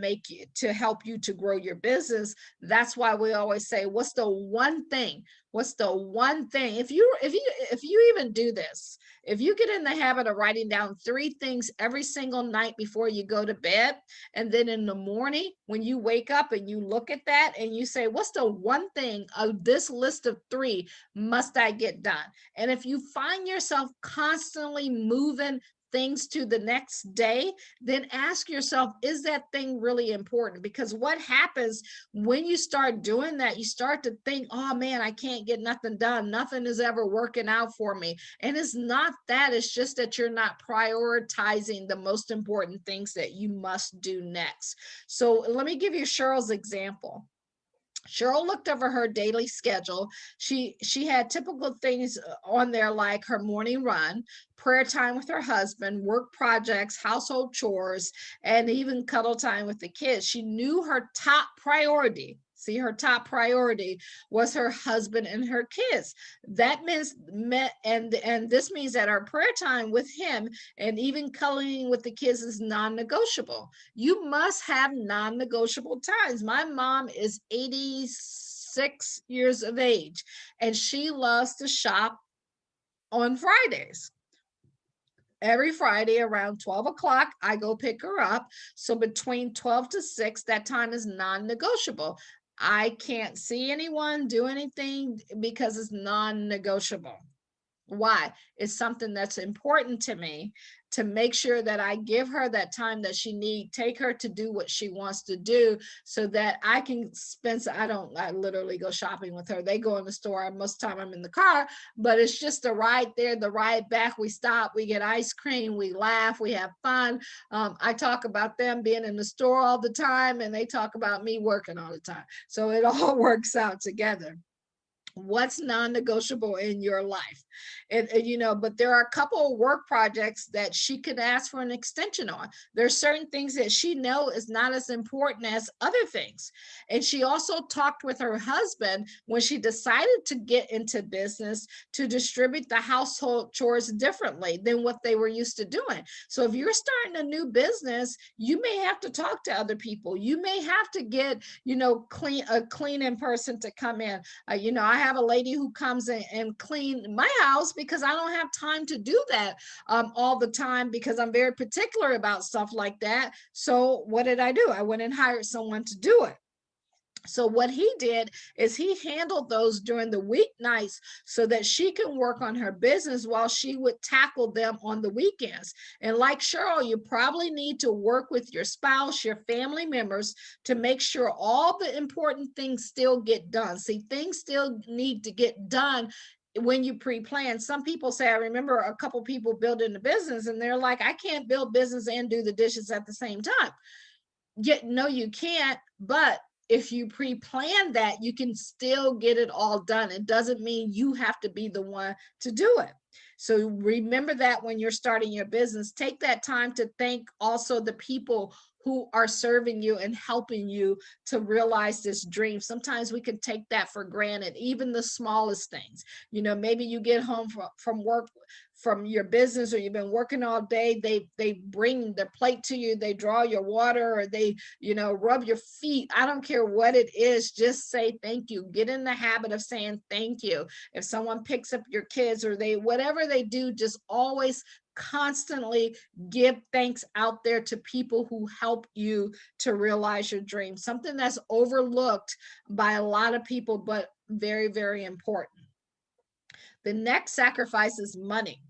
Speaker 1: help you to grow your business. That's why we always say, what's the one thing? What's the one thing? If you even do this, if you get in the habit of writing down 3 things every single night before you go to bed, and then in the morning when you wake up and you look at that and you say, what's the one thing of this list of 3 must I get done? And if you find yourself constantly moving things to the next day, then ask yourself, is that thing really important? Because what happens when you start doing that, you start to think, oh man, I can't get nothing done. Nothing is ever working out for me. And it's not that, it's just that you're not prioritizing the most important things that you must do next. So let me give you Cheryl's example. Cheryl looked over her daily schedule. She had typical things on there like her morning run, prayer time with her husband, work projects, household chores, and even cuddle time with the kids. She knew her top priority. See, her top priority was her husband and her kids. That means and this means that our prayer time with him and even cuddling with the kids is non-negotiable. You must have non-negotiable times. My mom is 86 years of age, and she loves to shop on Fridays. Every Friday around 12 o'clock, I go pick her up. So between 12 to 6, that time is non-negotiable. I can't see anyone do anything because it's non-negotiable. Why? It's something that's important to me to make sure that I give her that time that she needs, take her to do what she wants to do so that I can spend, I literally go shopping with her. They go in the store. Most of the time I'm in the car, but it's just the ride there, the ride back. We stop, we get ice cream, we laugh, we have fun. I talk about them being in the store all the time and they talk about me working all the time. So it all works out together. What's non-negotiable in your life? But there are a couple of work projects that she could ask for an extension on. There's certain things that she knows is not as important as other things. And she also talked with her husband when she decided to get into business to distribute the household chores differently than what they were used to doing. So if you're starting a new business, you may have to talk to other people. You may have to get, a cleaning person to come in. I have a lady who comes in and clean my house because I don't have time to do that all the time because I'm very particular about stuff like that. So what did I do? I went and hired someone to do it. So what he did is he handled those during the weeknights so that she can work on her business while she would tackle them on the weekends. And like Cheryl, you probably need to work with your spouse, your family members to make sure all the important things still get done. See, things still need to get done when you pre-plan. Some people say, I remember a couple people building a business and they're like, I can't build business and do the dishes at the same time. Yet, no, you can't. But if you pre-plan that, you can still get it all done. It doesn't mean you have to be the one to do it. So remember that when you're starting your business, take that time to thank also the people who are serving you and helping you to realize this dream. Sometimes we can take that for granted, even the smallest things. Maybe you get home from work, from your business, or you've been working all day. They bring the plate to you, they draw your water, or they rub your feet. I don't care what it is, just say thank you. Get in the habit of saying thank you. If someone picks up your kids or whatever they do, just always constantly give thanks out there to people who help you to realize your dream. Something that's overlooked by a lot of people, but very, very important. The next sacrifice is money.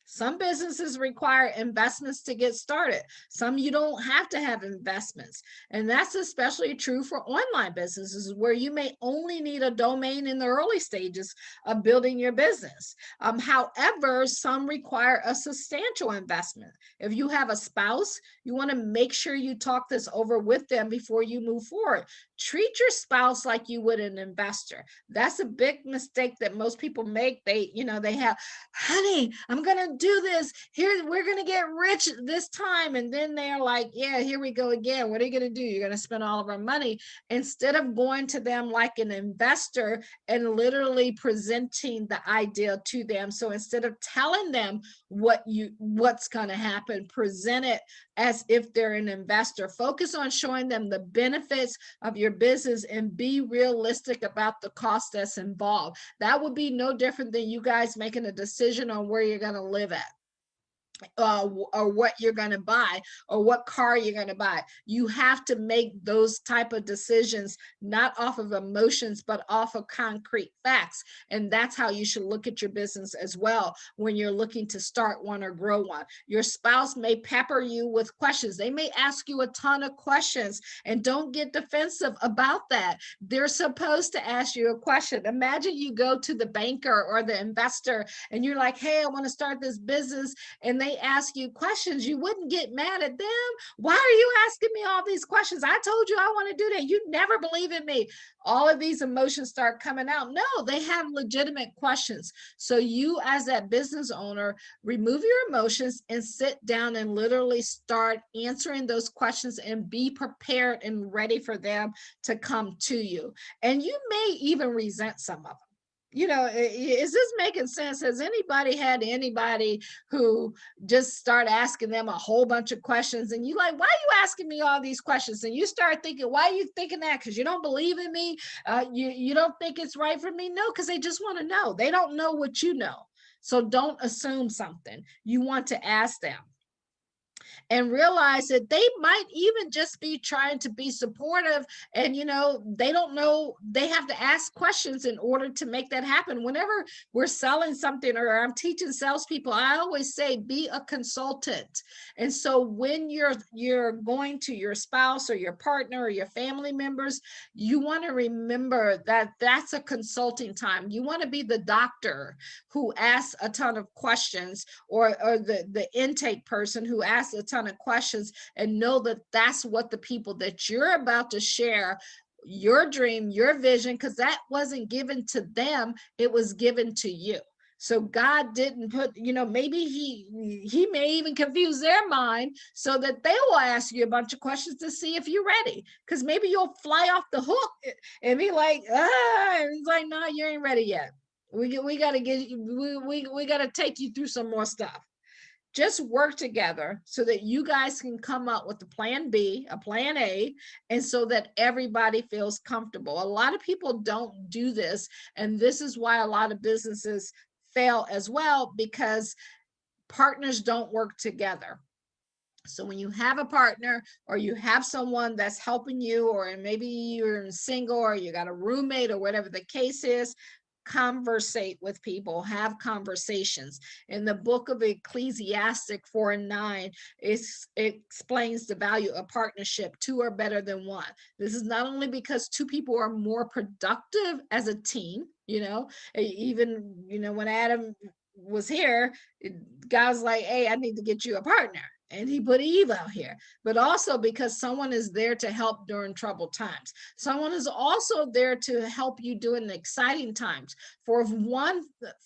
Speaker 1: Some businesses require investments to get started. Some you don't have to have investments. And that's especially true for online businesses where you may only need a domain in the early stages of building your business. However, some require a substantial investment. If you have a spouse, you want to make sure you talk this over with them before you move forward. Treat your spouse like you would an investor. That's a big mistake that most people make. They have, honey, I'm going to do this. Here, we're going to get rich this time. And then they're like, yeah, here we go again. What are you going to do? You're going to spend all of our money. Instead of going to them like an investor and literally presenting the idea to them. So instead of telling them what's going to happen, present it as if they're an investor. Focus on showing them the benefits of your business and be realistic about the cost that's involved. That would be no different than you guys making a decision on where you're going to live at. Or what you're going to buy or what car you're going to buy. You have to make those type of decisions, not off of emotions, but off of concrete facts. And that's how you should look at your business as well when you're looking to start one or grow one. Your spouse may pepper you with questions. They may ask you a ton of questions, and don't get defensive about that. They're supposed to ask you a question. Imagine you go to the banker or the investor and you're like, hey, I want to start this business, and they ask you questions. You wouldn't get mad at them. Why are you asking me all these questions? I told you I want to do that. You never believe in me. All of these emotions start coming out. No, they have legitimate questions. So you, as that business owner, remove your emotions and sit down and literally start answering those questions and be prepared and ready for them to come to you. And you may even resent some of them. You know, is this making sense? Has anybody had anybody who just start asking them a whole bunch of questions and you like, why are you asking me all these questions? And you start thinking, why are you thinking that? Because you don't believe in me? You don't think it's right for me? No, because they just want to know. They don't know what you know. So don't assume something. You want to ask them. And realize that they might even just be trying to be supportive, and they don't know. They have to ask questions in order to make that happen. Whenever we're selling something or I'm teaching salespeople, I always say be a consultant. And so when you're going to your spouse or your partner or your family members, you want to remember that that's a consulting time. You want to be the doctor who asks a ton of questions, or the intake person who asks a ton of questions, and know that that's what the people that you're about to share your dream, your vision, because that wasn't given to them, it was given to you. So God didn't put, maybe he may even confuse their mind so that they will ask you a bunch of questions to see if you're ready. Because maybe you'll fly off the hook and be like, and it's like, no, you ain't ready yet. We got to get you, we got to take you through some more stuff. Just work together so that you guys can come up with a plan B, a plan A, and so that everybody feels comfortable. A lot of people don't do this, and this is why a lot of businesses fail as well, because partners don't work together. So when you have a partner or you have someone that's helping you, or maybe you're single or you got a roommate or whatever the case is, conversate with people, have conversations. In the book of Ecclesiastic 4:9, it explains the value of partnership. Two are better than one. This is not only because two people are more productive as a team, even, when Adam was here, God was like, hey, I need to get you a partner. And he put Eve out here, but also because someone is there to help during troubled times. Someone is also there to help you during the exciting times. For if one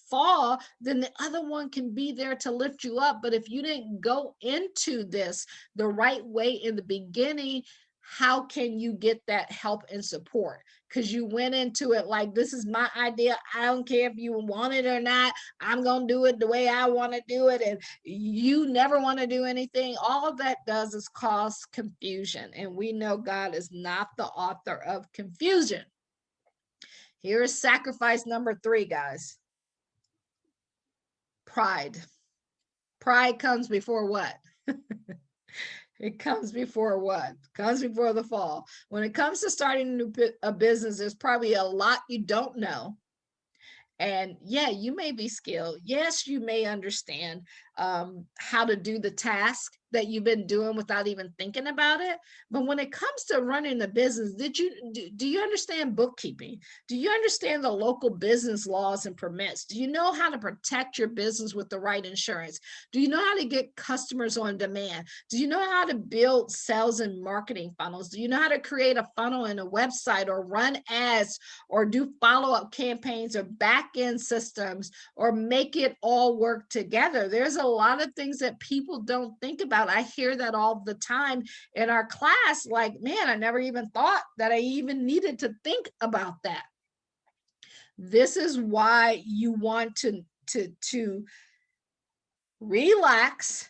Speaker 1: fall, then the other one can be there to lift you up. But if you didn't go into this the right way in the beginning, how can you get that help and support? Because you went into it like, this is my idea. I don't care if you want it or not. I'm going to do it the way I want to do it. And you never want to do anything. All of that does is cause confusion. And we know God is not the author of confusion. Here is sacrifice number 3, guys. Pride. Pride comes before what? It comes before what? It comes before the fall. When it comes to starting a business, there's probably a lot you don't know. And yeah, you may be skilled. Yes, you may understand how to do the task that you've been doing without even thinking about it. But when it comes to running a business, do you understand bookkeeping? Do you understand the local business laws and permits? Do you know how to protect your business with the right insurance? Do you know how to get customers on demand? Do you know how to build sales and marketing funnels? Do you know how to create a funnel in a website, or run ads, or do follow-up campaigns, or back-end systems, or make it all work together? There's a lot of things that people don't think about. I hear that all the time in our class, like, man, I never even thought that I even needed to think about that. This is why you want to relax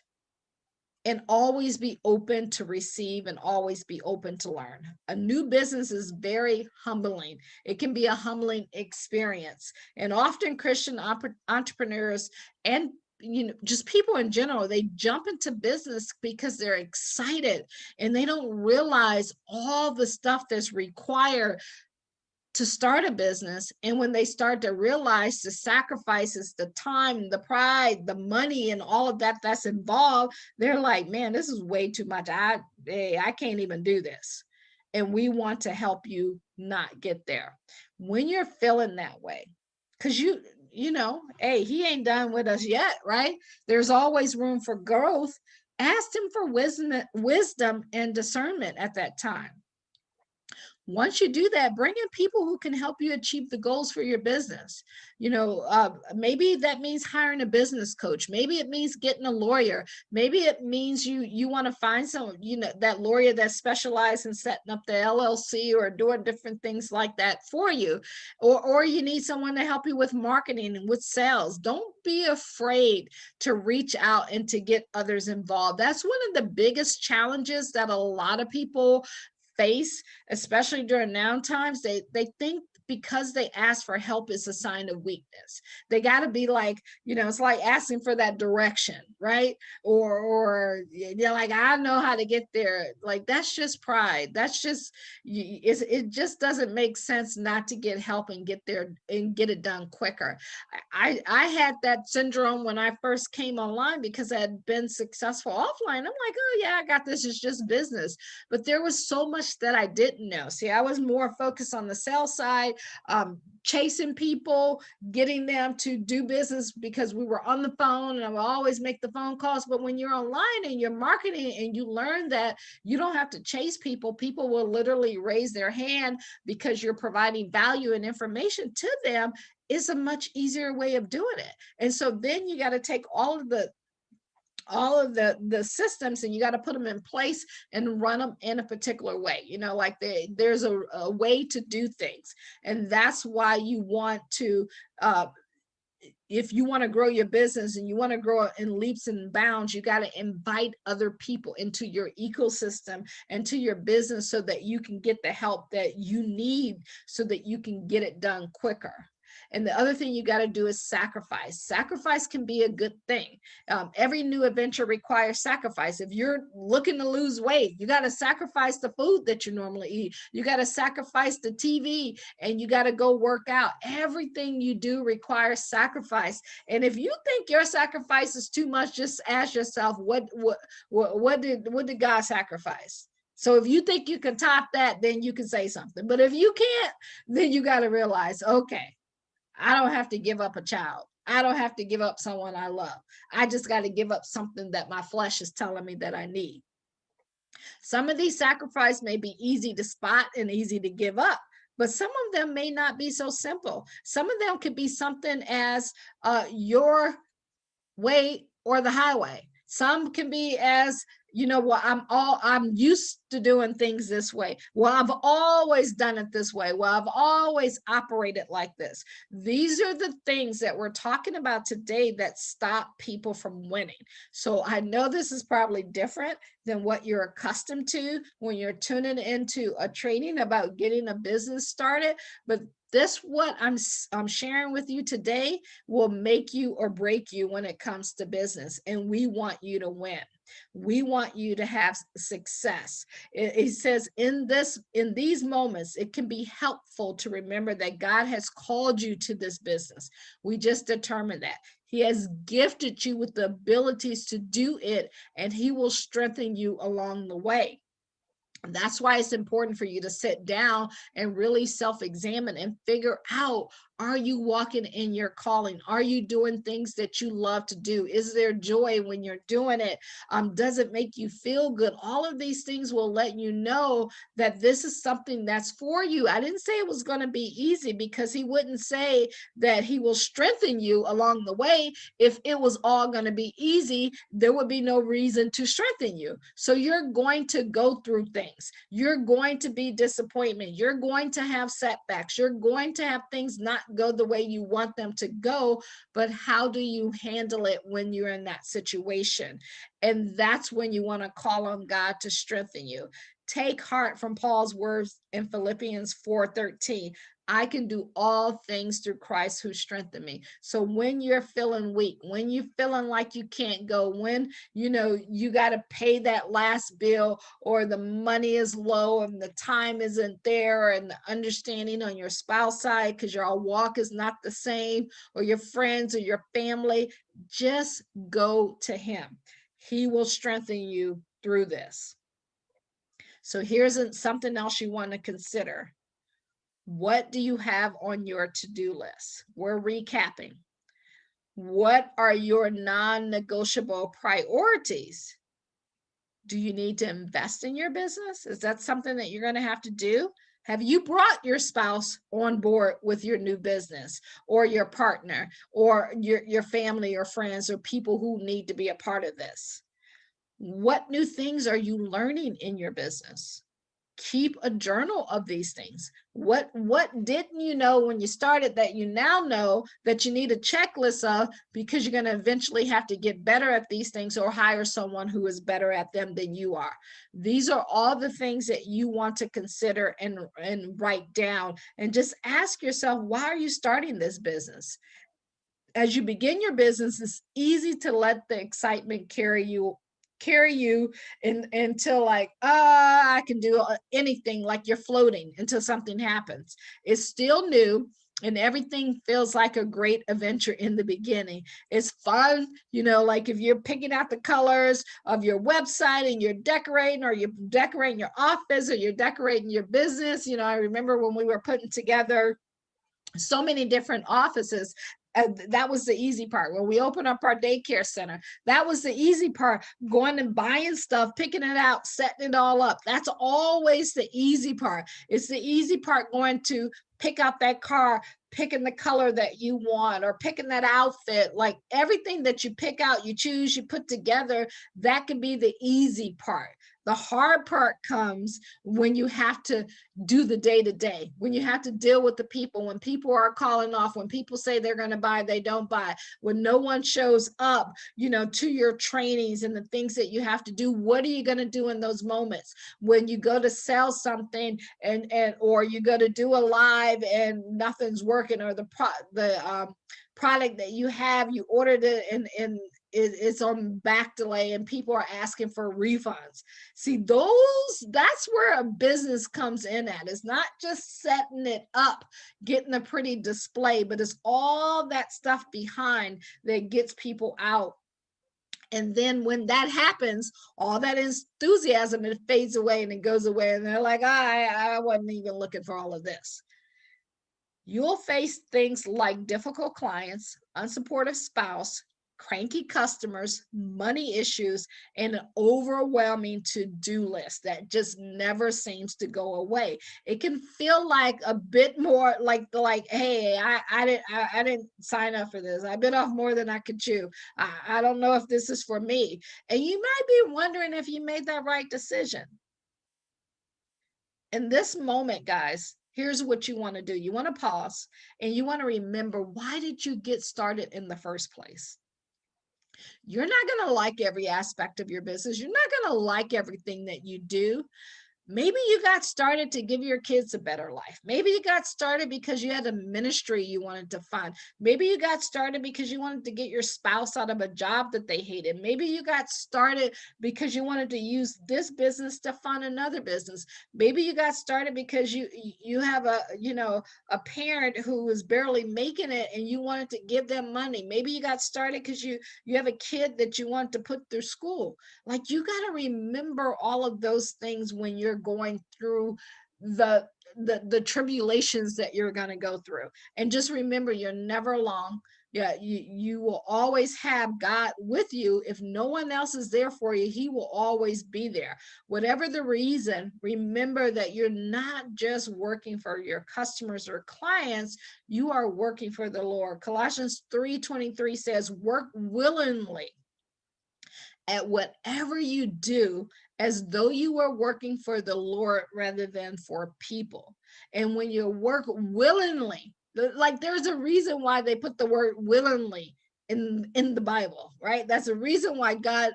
Speaker 1: and always be open to receive and always be open to learn. A new business is very humbling. It can be a humbling experience. And often Christian entrepreneurs and just people in general, they jump into business because they're excited and they don't realize all the stuff that's required to start a business. And when they start to realize the sacrifices, the time, the pride, the money, and all of that that's involved, they're like, man, this is way too much. I can't even do this. And we want to help you not get there. When you're feeling that way, because hey, he ain't done with us yet, right? There's always room for growth. Ask him for wisdom and discernment at that time. Once you do that, bring in people who can help you achieve the goals for your business. Maybe that means hiring a business coach. Maybe it means getting a lawyer. Maybe it means you want to find someone, that lawyer that specializes in setting up the LLC or doing different things like that for you. Or you need someone to help you with marketing and with sales. Don't be afraid to reach out and to get others involved. That's one of the biggest challenges that a lot of people face, especially during now times. They think because they ask for help is a sign of weakness. They got to be like, it's like asking for that direction, right? Or they're like, I know how to get there. Like, that's just pride. That's just, it just doesn't make sense not to get help and get there and get it done quicker. I had that syndrome when I first came online because I had been successful offline. I'm like, oh yeah, I got this. It's just business. But there was so much that I didn't know. See, I was more focused on the sales side, chasing people, getting them to do business because we were on the phone and I would always make the phone calls. But when you're online and you're marketing and you learn that you don't have to chase people, people will literally raise their hand because you're providing value and information to them, is a much easier way of doing it. And so then you got to take all of the systems and you got to put them in place and run them in a particular way. There's a way to do things. And that's why you want to, if you want to grow your business and you want to grow in leaps and bounds, you got to invite other people into your ecosystem and to your business so that you can get the help that you need so that you can get it done quicker. And the other thing you got to do is sacrifice. Sacrifice can be a good thing. Every new adventure requires sacrifice. If you're looking to lose weight, you got to sacrifice the food that you normally eat. You got to sacrifice the TV and you got to go work out. Everything you do requires sacrifice. And if you think your sacrifice is too much, just ask yourself, what did God sacrifice? So if you think you can top that, then you can say something. But if you can't, then you got to realize, okay, I don't have to give up a child. I don't have to give up someone I love. I just got to give up something that my flesh is telling me that I need. Some of these sacrifices may be easy to spot and easy to give up, but some of them may not be so simple. Some of them could be something as your way or the highway. Some can be as, I'm used to doing things this way. Well, I've always done it this way. Well, I've always operated like this. These are the things that we're talking about today that stop people from winning. So I know this is probably different than what you're accustomed to when you're tuning into a training about getting a business started, but what I'm sharing with you today will make you or break you when it comes to business. And we want you to win. We want you to have success. It says in these moments, it can be helpful to remember that God has called you to this business. We just determined that. He has gifted you with the abilities to do it, and he will strengthen you along the way. That's why it's important for you to sit down and really self-examine and figure out, Are you walking in your calling? Are you doing things that you love to do? Is there joy when you're doing it? Does it make you feel good? All of these things will let you know that this is something that's for you. I didn't say it was going to be easy, because he wouldn't say that he will strengthen you along the way. If it was all going to be easy, there would be no reason to strengthen you. So you're going to go through things. You're going to be disappointment. You're going to have setbacks. You're going to have things not go the way you want them to go. But how do you handle it when you're in that situation? And that's when you want to call on God to strengthen you. Take heart from Paul's words in Philippians 4:13. I can do all things through Christ who strengthened me. So when you're feeling weak, when you're feeling like you can't go, when you got to pay that last bill, or the money is low and the time isn't there, and the understanding on your spouse side because your walk is not the same, or your friends or your family, just go to him. He will strengthen you through this. So here's something else you want to consider. What do you have on your to-do list? We're recapping. What are your non-negotiable priorities? Do you need to invest in your business? Is that something that you're going to have to do? Have you brought your spouse on board with your new business, or your partner, or your family or friends, or people who need to be a part of this? What new things are you learning in your business? Keep a journal of these things. What didn't you know when you started that you now know that you need a checklist of, because you're going to eventually have to get better at these things, or hire someone who is better at them than you are. These are all the things that you want to consider and write down, and just ask yourself, why are you starting this business? As you begin your business, it's easy to let the excitement carry you until, like, I can do anything, like you're floating until something happens. It's still new, and everything feels like a great adventure in the beginning. It's fun, like if you're picking out the colors of your website and you're decorating, or you're decorating your office, or you're decorating your business. I remember when we were putting together so many different offices. That was the easy part. When we opened up our daycare center, that was the easy part. Going and buying stuff, picking it out, setting it all up. That's always the easy part. It's the easy part going to pick out that car, picking the color that you want, or picking that outfit. Like everything that you pick out, you choose, you put together, that can be the easy part. The hard part comes when you have to do the day-to-day, when you have to deal with the people, when people are calling off, when people say they're going to buy, they don't buy, when no one shows up, to your trainings and the things that you have to do. What are you going to do in those moments when you go to sell something, and or you go to do a live and nothing's working, or the product that you have, you ordered it, and it's on back delay, and people are asking for refunds. See, that's where a business comes in at. It's not just setting it up, getting a pretty display, but it's all that stuff behind that gets people out. And then when that happens, all that enthusiasm, it fades away and it goes away. And they're like, I wasn't even looking for all of this. You'll face things like difficult clients, unsupportive spouse, cranky customers, money issues, and an overwhelming to-do list that just never seems to go away. It can feel like a bit more like, hey, I didn't sign up for this. I bit off more than I could chew. I don't know if this is for me. And you might be wondering if you made that right decision. In this moment, guys, here's what you want to do. You want to pause, and you want to remember, why did you get started in the first place? You're not going to like every aspect of your business. You're not going to like everything that you do. Maybe you got started to give your kids a better life. Maybe you got started because you had a ministry you wanted to fund. Maybe you got started because you wanted to get your spouse out of a job that they hated. Maybe you got started because you wanted to use this business to fund another business. Maybe you got started because you have a parent who is barely making it, and you wanted to give them money. Maybe you got started because you have a kid that you want to put through school. Like, you got to remember all of those things when you're going through the the tribulations that you're going to go through. And just remember, you're never alone. Yeah, you will always have God with you. If no one else is there for you, he will always be there. Whatever the reason, remember that you're not just working for your customers or clients, you are working for the Lord. Colossians 3:23 says, work willingly at whatever you do as though you were working for the Lord rather than for people. And when you work willingly, like there's a reason why they put the word willingly in the Bible, right? That's a reason why God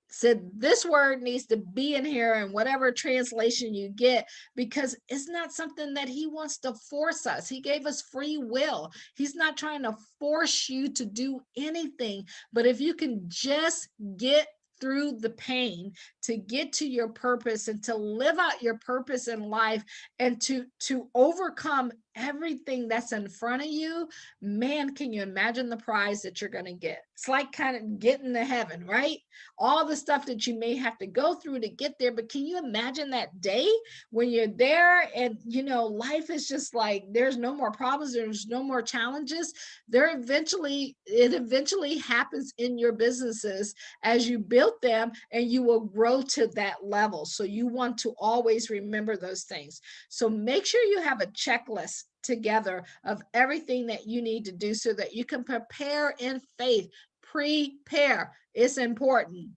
Speaker 1: said this word needs to be in here in whatever translation you get, because it's not something that he wants to force us. He gave us free will. He's not trying to force you to do anything. But if you can just get through the pain to get to your purpose and to live out your purpose in life and to overcome everything that's in front of you, man, can you imagine the prize that you're going to get? It's like kind of getting to heaven, right? All the stuff that you may have to go through to get there, but can you imagine that day when you're there and life is just like there's no more problems, there's no more challenges. It eventually happens in your businesses as you build them, and you will grow to that level. So you want to always remember those things. So make sure you have a checklist together of everything that you need to do so that you can prepare in faith. Prepare. It's important.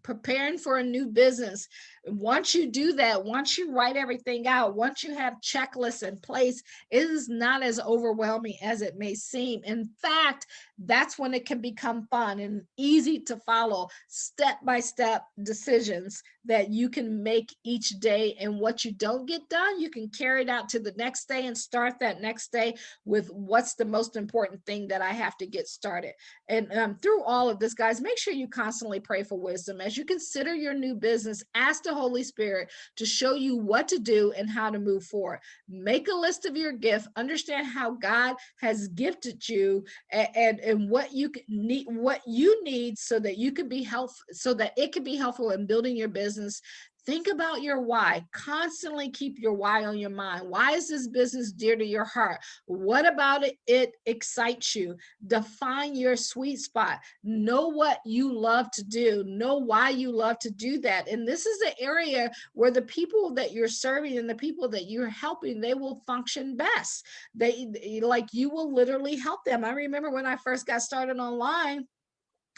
Speaker 1: Preparing for a new business. Once you do that, once you write everything out, once you have checklists in place, it is not as overwhelming as it may seem. In fact, that's when it can become fun and easy to follow step-by-step decisions that you can make each day. And what you don't get done, you can carry it out to the next day and start that next day with what's the most important thing that I have to get started. And through all of this, guys, make sure you constantly pray for wisdom. As you consider your new business, ask the Holy Spirit to show you what to do and how to move forward. Make a list of your gift, understand how God has gifted you and what you need so that you can be helpful, so that it can be helpful in building your business. Think about your why. Constantly keep your why on your mind. Why is this business dear to your heart? What about it excites you? Define your sweet spot. Know what you love to do. Know why you love to do that. And this is the area where the people that you're serving and the people that you're helping, they will function best. You will literally help them. I remember when I first got started online,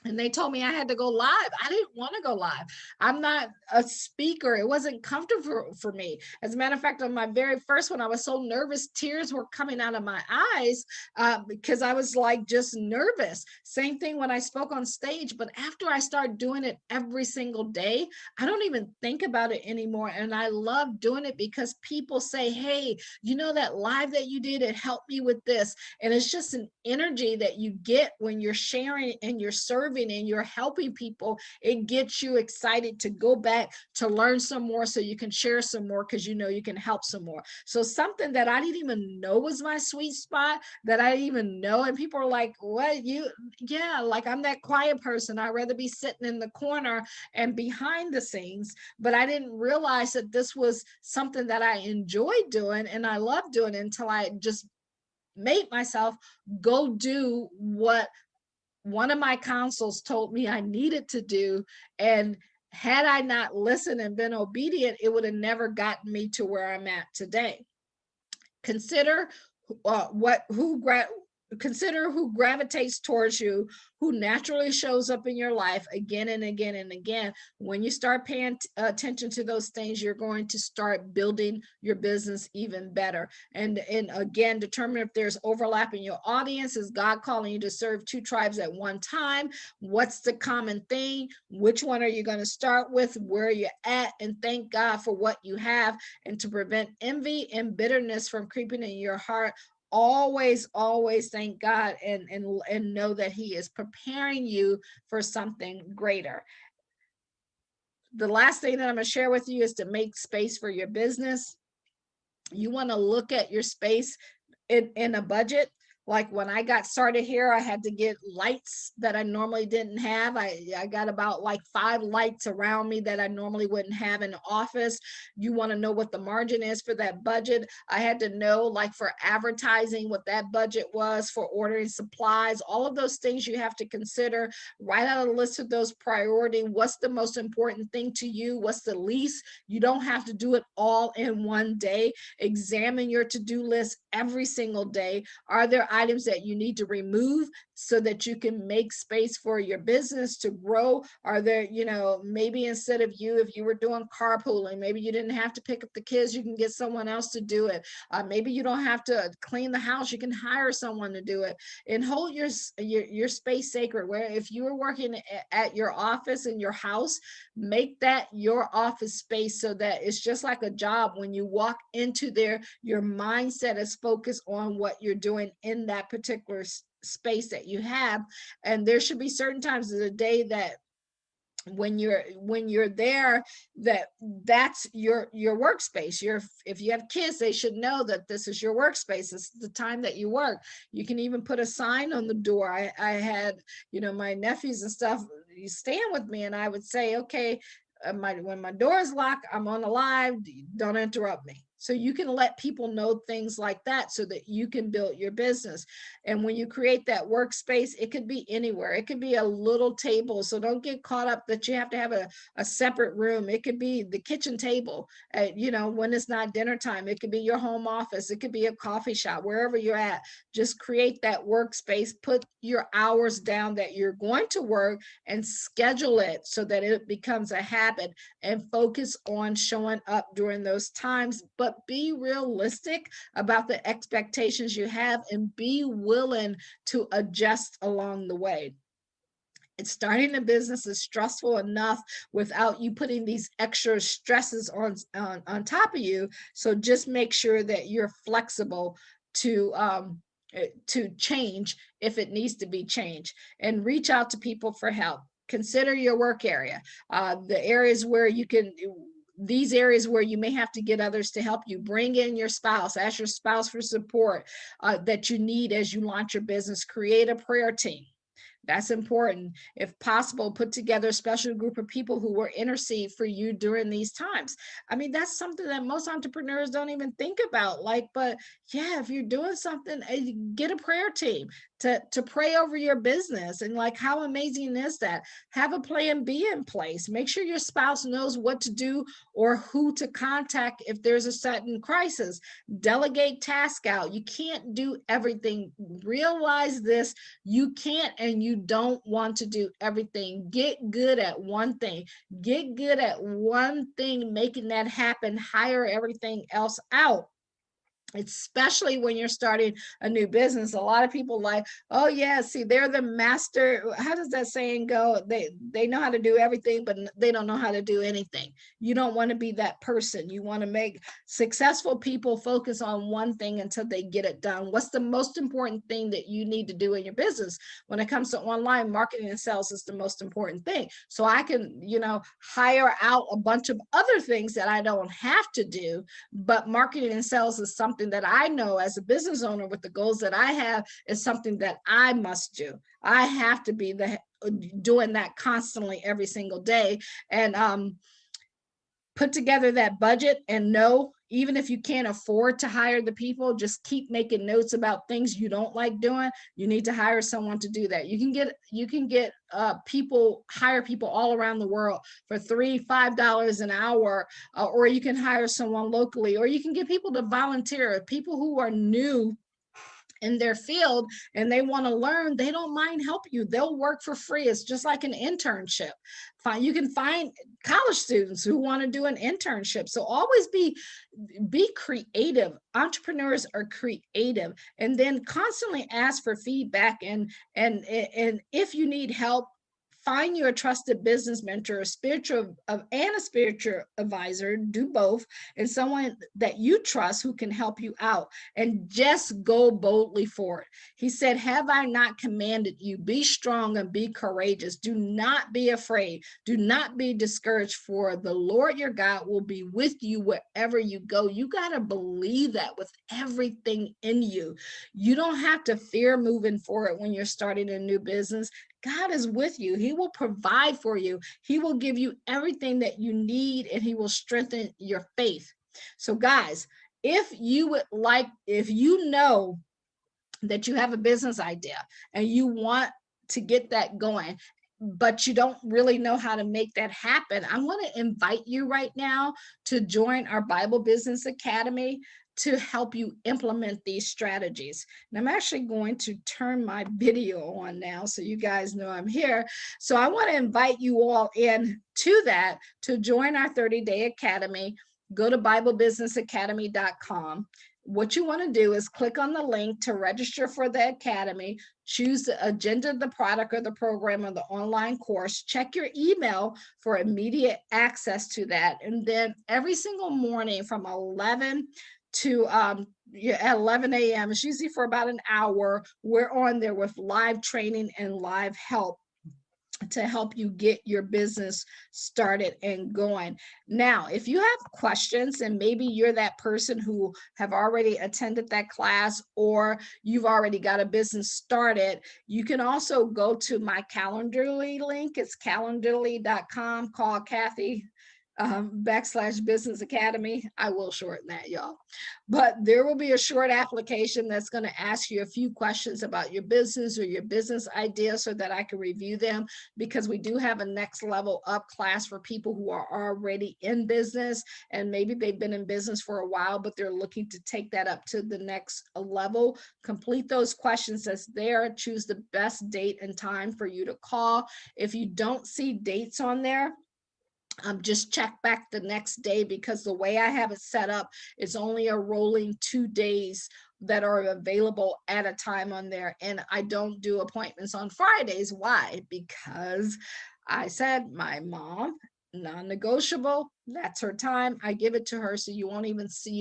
Speaker 1: and they told me I had to go live. I didn't want to go live. I'm not a speaker. It wasn't comfortable for me. As a matter of fact, on my very first one, I was so nervous. Tears were coming out of my eyes because I was like just nervous. Same thing when I spoke on stage. But after I started doing it every single day, I don't even think about it anymore. And I love doing it because people say, hey, that live that you did, it helped me with this. And it's just an energy that you get when you're sharing and you're serving and you're helping people. It gets you excited to go back to learn some more so you can share some more because you can help some more. So something that I didn't even know was my sweet spot, that I didn't even know, and people are like, what, like I'm that quiet person. I'd rather be sitting in the corner and behind the scenes, but I didn't realize that this was something that I enjoyed doing and I loved doing until I just made myself go do what one of my counsels told me I needed to do. And had I not listened and been obedient, it would have never gotten me to where I'm at today. Consider who gravitates towards you, who naturally shows up in your life again and again and again. When you start paying attention to those things, you're going to start building your business even better. And again, determine if there's overlap in your audience. Is God calling you to serve two tribes at one time? What's the common thing? Which one are you going to start with? Where you're at? And thank God for what you have. And to prevent envy and bitterness from creeping in your heart, always thank God and know that he is preparing you for something greater. The last thing that I'm going to share with you is to make space for your business. You want to look at your space in a budget. Like when I got started here, I had to get lights that I normally didn't have. I got about like 5 lights around me that I normally wouldn't have in the office. You want to know what the margin is for that budget. I had to know, like for advertising, what that budget was for ordering supplies. All of those things you have to consider. Write out a list of those priority. What's the most important thing to you? What's the least? You don't have to do it all in one day. Examine your to-do list every single day. Are there items that you need to remove so that you can make space for your business to grow? Are there, maybe instead of you, if you were doing carpooling, maybe you didn't have to pick up the kids, you can get someone else to do it. Maybe you don't have to clean the house, you can hire someone to do it. And hold your space sacred. Where if you are working at your office in your house, make that your office space so that it's just like a job. When you walk into there, your mindset is focused on what you're doing in that particular space that you have. And there should be certain times of the day that when you're there, that's your workspace. If you have kids, they should know that this is your workspace. This is the time that you work. You can even put a sign on the door. I had my nephews and stuff, you stand with me, and I would say, okay, when my door is locked, I'm on the live, don't interrupt me. So you can let people know things like that so that you can build your business. And when you create that workspace, it could be anywhere. It could be a little table. So don't get caught up that you have to have a separate room. It could be the kitchen table, when it's not dinner time. It could be your home office. It could be a coffee shop, wherever you're at. Just create that workspace, put your hours down that you're going to work, and schedule it so that it becomes a habit, and focus on showing up during those times. But be realistic about the expectations you have, and be willing to adjust along the way. It's starting a business is stressful enough without you putting these extra stresses on top of you. So just make sure that you're flexible to change if it needs to be changed, and reach out to people for help. Consider your work area, the areas where you can, these areas where you may have to get others to help you. Bring in your spouse, ask your spouse for support that you need as you launch your business. Create a prayer team. That's important. If possible, put together a special group of people who will intercede for you during these times. I mean, that's something that most entrepreneurs don't even think about. But yeah, if you're doing something, get a prayer team to pray over your business. And how amazing is that? Have a plan B in place. Make sure your spouse knows what to do or who to contact if there's a sudden crisis. Delegate task out. You can't do everything. Realize this. You can't, and you don't want to do everything. Get good at one thing. Get good at one thing, making that happen. Hire everything else out. Especially when you're starting a new business. A lot of people oh yeah, see, they're the master. How does that saying go? They know how to do everything, but they don't know how to do anything. You don't want to be that person. You want to make successful people focus on one thing until they get it done. What's the most important thing that you need to do in your business? When it comes to online marketing and sales, is the most important thing. So I can, hire out a bunch of other things that I don't have to do, but marketing and sales is something that I know as a business owner with the goals that I have is something that I must do. I have to be doing that constantly every single day, and put together that budget, and know, even if you can't afford to hire the people, just keep making notes about things you don't like doing. You need to hire someone to do that. You can get people, hire people all around the world for $3-5 an hour, or you can hire someone locally, or you can get people to volunteer. People who are new in their field and they want to learn, they don't mind help you. They'll work for free. It's just like an internship. You can find college students who want to do an internship. So always be creative. Entrepreneurs are creative, and then constantly ask for feedback, and if you need help, find you a trusted business mentor, and a spiritual advisor, do both, and someone that you trust who can help you out, and just go boldly for it. He said, have I not commanded you? Be strong and be courageous. Do not be afraid. Do not be discouraged, for the Lord your God will be with you wherever you go. You got to believe that with everything in you. You don't have to fear moving forward when you're starting a new business. God is with you. He will provide for you. He will give you everything that you need, and he will strengthen your faith. So guys, if you know that you have a business idea and you want to get that going, but you don't really know how to make that happen, I want to invite you right now to join our Bible Business Academy to help you implement these strategies. And I'm actually going to turn my video on now so you guys know I'm here. So I want to invite you all in to that, to join our 30-day academy. Go to BibleBusinessAcademy.com. What you want to do is click on the link to register for the academy, choose the agenda, the product or the program or the online course, check your email for immediate access to that. And then every single morning from 11 to at 11 a.m., it's usually for about an hour, we're on there with live training and live help to help you get your business started and going. Now, if you have questions, and maybe you're that person who have already attended that class, or you've already got a business started, you can also go to my Calendly link. It's calendly.com. Call Cathy /Business Academy. I will shorten that, y'all. But there will be a short application that's going to ask you a few questions about your business or your business idea so that I can review them, because we do have a next level up class for people who are already in business, and maybe they've been in business for a while, but they're looking to take that up to the next level. Complete those questions that's there. Choose the best date and time for you to call. If you don't see dates on there, just check back the next day, because the way I have it set up, it's only a rolling 2 days that are available at a time on there. And I don't do appointments on Fridays. Why? Because I said my mom, non-negotiable, that's her time. I give it to her. So you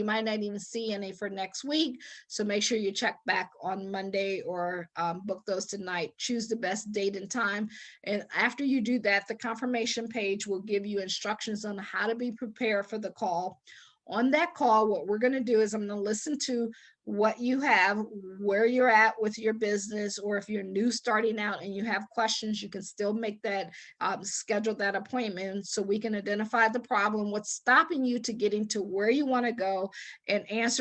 Speaker 1: might not even see any for next week. So make sure you check back on Monday, or book those tonight. Choose the best date and time. And after you do that, the confirmation page will give you instructions on how to be prepared for the call. On that call, what we're going to do is I'm going to listen to what you have, where you're at with your business, or if you're new starting out and you have questions, you can still make that, schedule that appointment so we can identify the problem, what's stopping you to getting to where you want to go, and answer